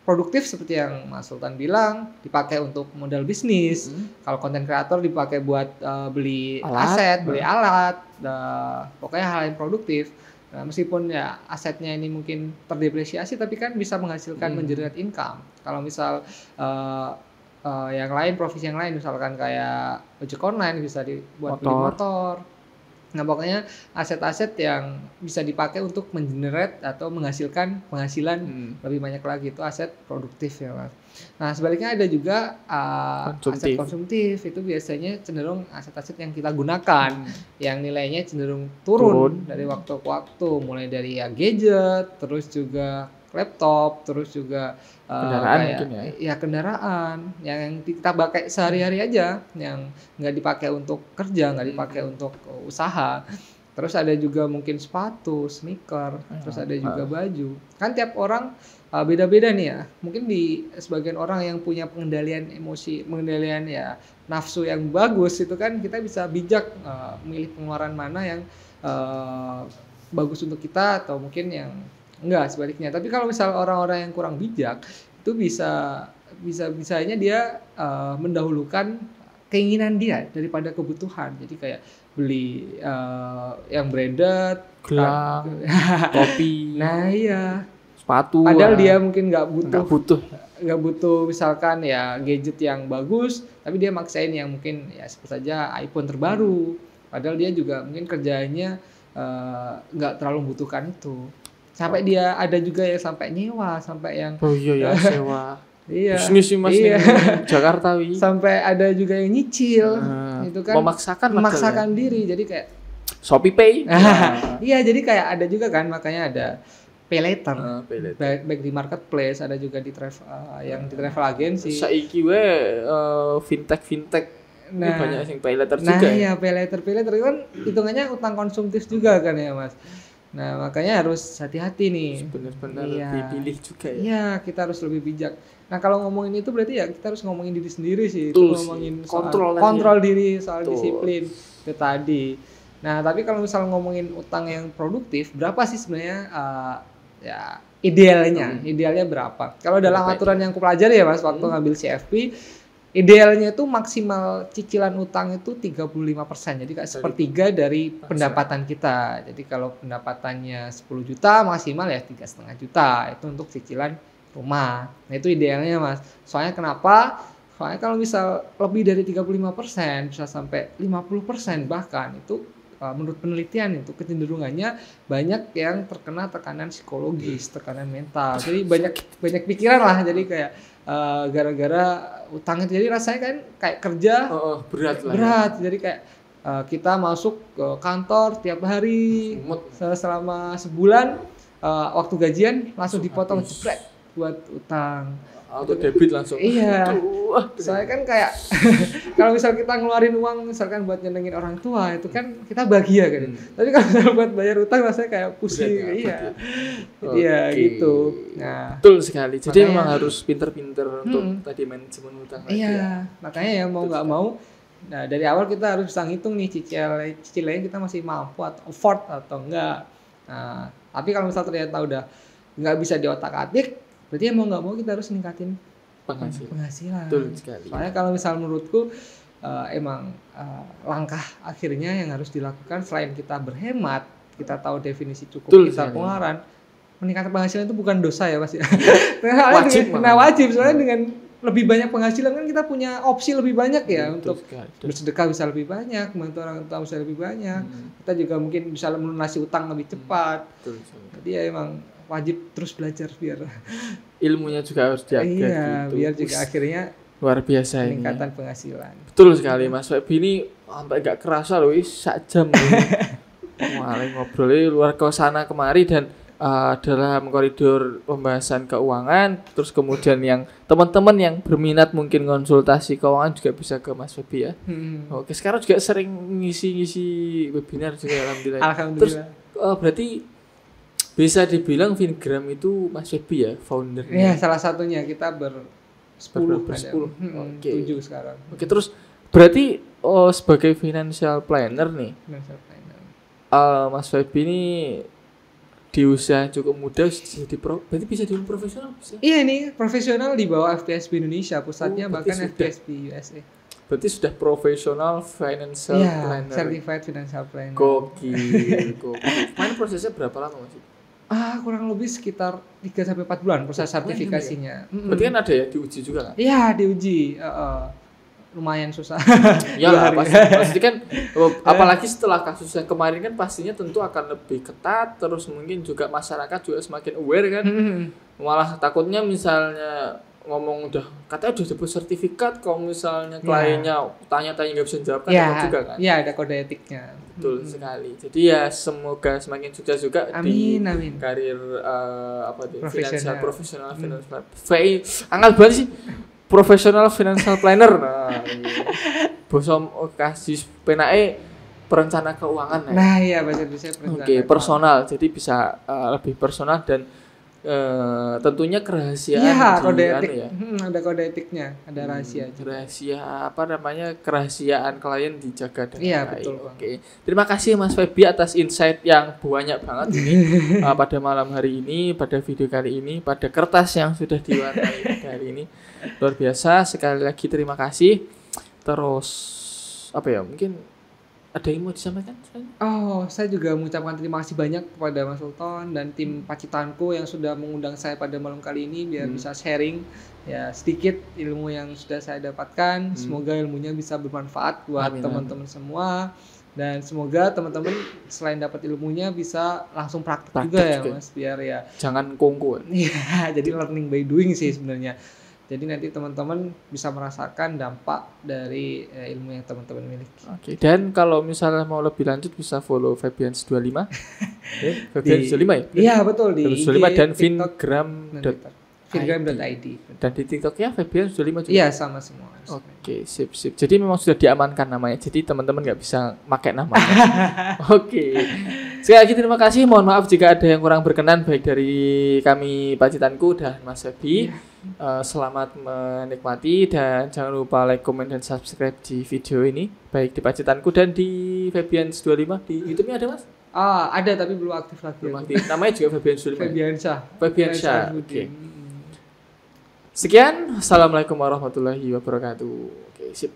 produktif seperti yang Mas Sultan bilang dipakai untuk modal bisnis, kalau konten kreator dipakai buat beli aset, beli alat, pokoknya hal yang produktif. Nah, meskipun ya asetnya ini mungkin terdepresiasi tapi kan bisa menghasilkan mengenerate income. Kalau misal yang lain, profesi yang lain misalkan kayak ojek online bisa dibuat beli motor. Nah pokoknya aset-aset yang bisa dipakai untuk mengenerate atau menghasilkan penghasilan lebih banyak lagi, itu aset produktif ya mas. Nah sebaliknya ada juga aset konsumtif, itu biasanya cenderung aset-aset yang kita gunakan yang nilainya cenderung turun dari waktu ke waktu, mulai dari ya gadget, terus juga laptop, terus juga kendaraan kayak, mungkin ya kendaraan yang kita pakai sehari-hari aja, yang nggak dipakai untuk kerja, nggak dipakai untuk usaha. Terus ada juga mungkin sepatu, sneaker, terus ada juga baju. Kan tiap orang beda-beda nih ya. Mungkin di sebagian orang yang punya pengendalian emosi, pengendalian ya nafsu yang bagus, itu kan kita bisa bijak memilih pengeluaran mana yang bagus untuk kita atau mungkin yang enggak sebaliknya. Tapi kalau misal orang-orang yang kurang bijak itu bisanya dia mendahulukan keinginan dia daripada kebutuhan. Jadi kayak beli yang branded, gelang, topi. Nah iya. Sepatu. Padahal dia mungkin nggak butuh misalkan ya gadget yang bagus, tapi dia maksain yang mungkin ya seperti saja iPhone terbaru. Padahal dia juga mungkin kerjanya nggak terlalu membutuhkan itu. Sampai dia ada juga yang sampai nyewa, sampai yang sewa. Iya. Bisnis sih mas Jakarta wi. Sampai ada juga yang nyicil. Itu kan memaksakan diri. Jadi kayak Shopee Pay. Iya, jadi kayak ada juga kan, makanya ada pay later. Baik di marketplace, ada juga di yang di travel agency. Saiki we fintech. Nah, banyak yang pay later juga. Nah, iya pay later itu kan hitungannya utang konsumtif juga kan ya, Mas. Nah, makanya harus hati-hati nih. Benar-benar dipilih juga ya. Iya, kita harus lebih bijak. Nah, kalau ngomongin itu berarti ya kita harus ngomongin diri sendiri sih. Itu ngomongin kontrol diri, soal disiplin itu tadi. Nah, tapi kalau misalnya ngomongin utang yang produktif, berapa sih sebenarnya ya idealnya? Idealnya berapa? Kalau dalam aturan yang kupelajari ya Mas, waktu ngambil CFP, idealnya itu maksimal cicilan utang itu 35%. Jadi kayak sepertiga dari pendapatan kita. Jadi kalau pendapatannya 10 juta maksimal ya 3,5 juta. Itu untuk cicilan rumah. Nah itu idealnya Mas. Soalnya kenapa? Soalnya kalau misal lebih dari 35%, bisa sampai 50% bahkan, itu menurut penelitian itu kecenderungannya banyak yang terkena tekanan psikologis, tekanan mental. Jadi banyak pikiran lah. Jadi kayak gara-gara utang itu, jadi rasanya kan kayak kerja berat. Jadi kayak kita masuk ke kantor tiap hari selama sebulan, waktu gajian langsung dipotong jepret buat utang. Auto debit langsung. Iya. Soalnya kan kayak kalau misal kita ngeluarin uang misalkan buat nyenengin orang tua itu kan kita bahagia kan. Tapi kalau misal buat bayar utang rasanya kayak pusing. Iya. Iya gitu. Nah, betul sekali. Jadi memang harus pinter-pinter untuk tadi manajemen utang. Iya. Makanya ya mau nggak mau. Nah dari awal kita harus bisa ngitung nih cicilannya kita masih mampu atau afford atau enggak. Nah, tapi kalau misal ternyata udah nggak bisa diotak-atik, berarti mau nggak mau kita harus ningkatin penghasilan. Betul sekali. Soalnya kalau misal menurutku emang langkah akhirnya yang harus dilakukan selain kita berhemat, kita tahu definisi cukup kita pengeluaran, meningkatkan penghasilan itu bukan dosa ya pasti. Wajib. Soalnya dengan lebih banyak penghasilan kan kita punya opsi lebih banyak ya untuk bersedekah bisa lebih banyak, membantu orang tua bisa lebih banyak. Kita juga mungkin bisa melunasi utang lebih cepat. Jadi ya emang wajib terus belajar biar ilmunya juga harus dijaga gitu. Biar juga akhirnya luar biasa ini peningkatan penghasilan. Betul sekali Mas Febi ini sampai enggak kerasa loh sak jam mulai ngobrolnya luar ke sana kemari dan dalam koridor pembahasan keuangan. Terus kemudian yang teman-teman yang berminat mungkin konsultasi keuangan juga bisa ke Mas Febi ya. Oke, sekarang juga sering ngisi webinar juga alhamdulillah. Terus berarti bisa dibilang Fingram itu Mas Febi ya, founder. Iya, salah satunya kita bersepuluh. Oke. 7 sekarang. Oke, terus berarti sebagai financial planner nih. Mas Febi ini di usia cukup muda jadi berarti bisa di profesional bisa? Iya nih, profesional di bawah FPSB Indonesia, pusatnya bahkan FPSB USA. Berarti sudah profesional financial planner. Certified financial planner. Gokil. Main prosesnya berapa lama Mas? Kurang lebih sekitar 3-4 bulan proses sertifikasinya. Berarti kan ada ya diuji juga kan? Iya, diuji. Lumayan susah. Ya lah, pasti kan apalagi setelah kasus yang kemarin kan pastinya tentu akan lebih ketat, terus mungkin juga masyarakat juga semakin aware kan. Malah takutnya misalnya ngomong katanya udah dapat sertifikat, kalau misalnya kliennya tanya-tanya nggak bisa jawab kan juga kan. Iya, ada kode etiknya. Betul sekali. Jadi ya semoga semakin sukses juga di karir financial profesional anggal banget sih. Professional financial planner. Nah, bosom kasih penake perencana keuangan. Nah, iya bahasa Indonesia perencana. Oke, personal. Jadi bisa lebih personal dan tentunya kerahasiaan. Iya, kode etik. Ada kode etiknya, ada rahasia. Rahasia kerahasiaan klien dijaga dengan baik. Betul. Oke. Terima kasih Mas Febi atas insight yang banyak banget ini pada malam hari ini, pada video kali ini, pada kertas yang sudah diwarnai hari ini. Luar biasa, sekali lagi terima kasih. Terus mungkin ada yang mau disampaikan? Saya juga mengucapkan terima kasih banyak kepada Mas Sultan dan tim Pacitanku yang sudah mengundang saya pada malam kali ini biar bisa sharing ya sedikit ilmu yang sudah saya dapatkan. Semoga ilmunya bisa bermanfaat buat teman-teman semua dan semoga teman-teman selain dapat ilmunya bisa langsung praktik juga ya Mas, biar ya jangan kongko. Iya, jadi learning by doing sih sebenarnya. Jadi nanti teman-teman bisa merasakan dampak dari ilmu yang teman-teman miliki. Oke. Dan kalau misalnya mau lebih lanjut bisa follow Febians25. Febians25 ya? Iya, betul di IG, dan Fingram.id. Dan di TikToknya Febians25 juga. Iya, sama semua. Oke, sip. Jadi memang sudah diamankan namanya. Jadi teman-teman nggak bisa pakai namanya. Oke. Sekali lagi terima kasih. Mohon maaf jika ada yang kurang berkenan baik dari kami Pacitanku dan Mas Febi. Selamat menikmati dan jangan lupa like, comment, dan subscribe di video ini baik di Pacitanku dan di Febians25. Di YouTube-nya ada Mas? Ada tapi belum aktif lagi. Namanya juga Febians25. Febiansyah. Oke. Sekian, assalamualaikum warahmatullahi wabarakatuh. Oke, sip.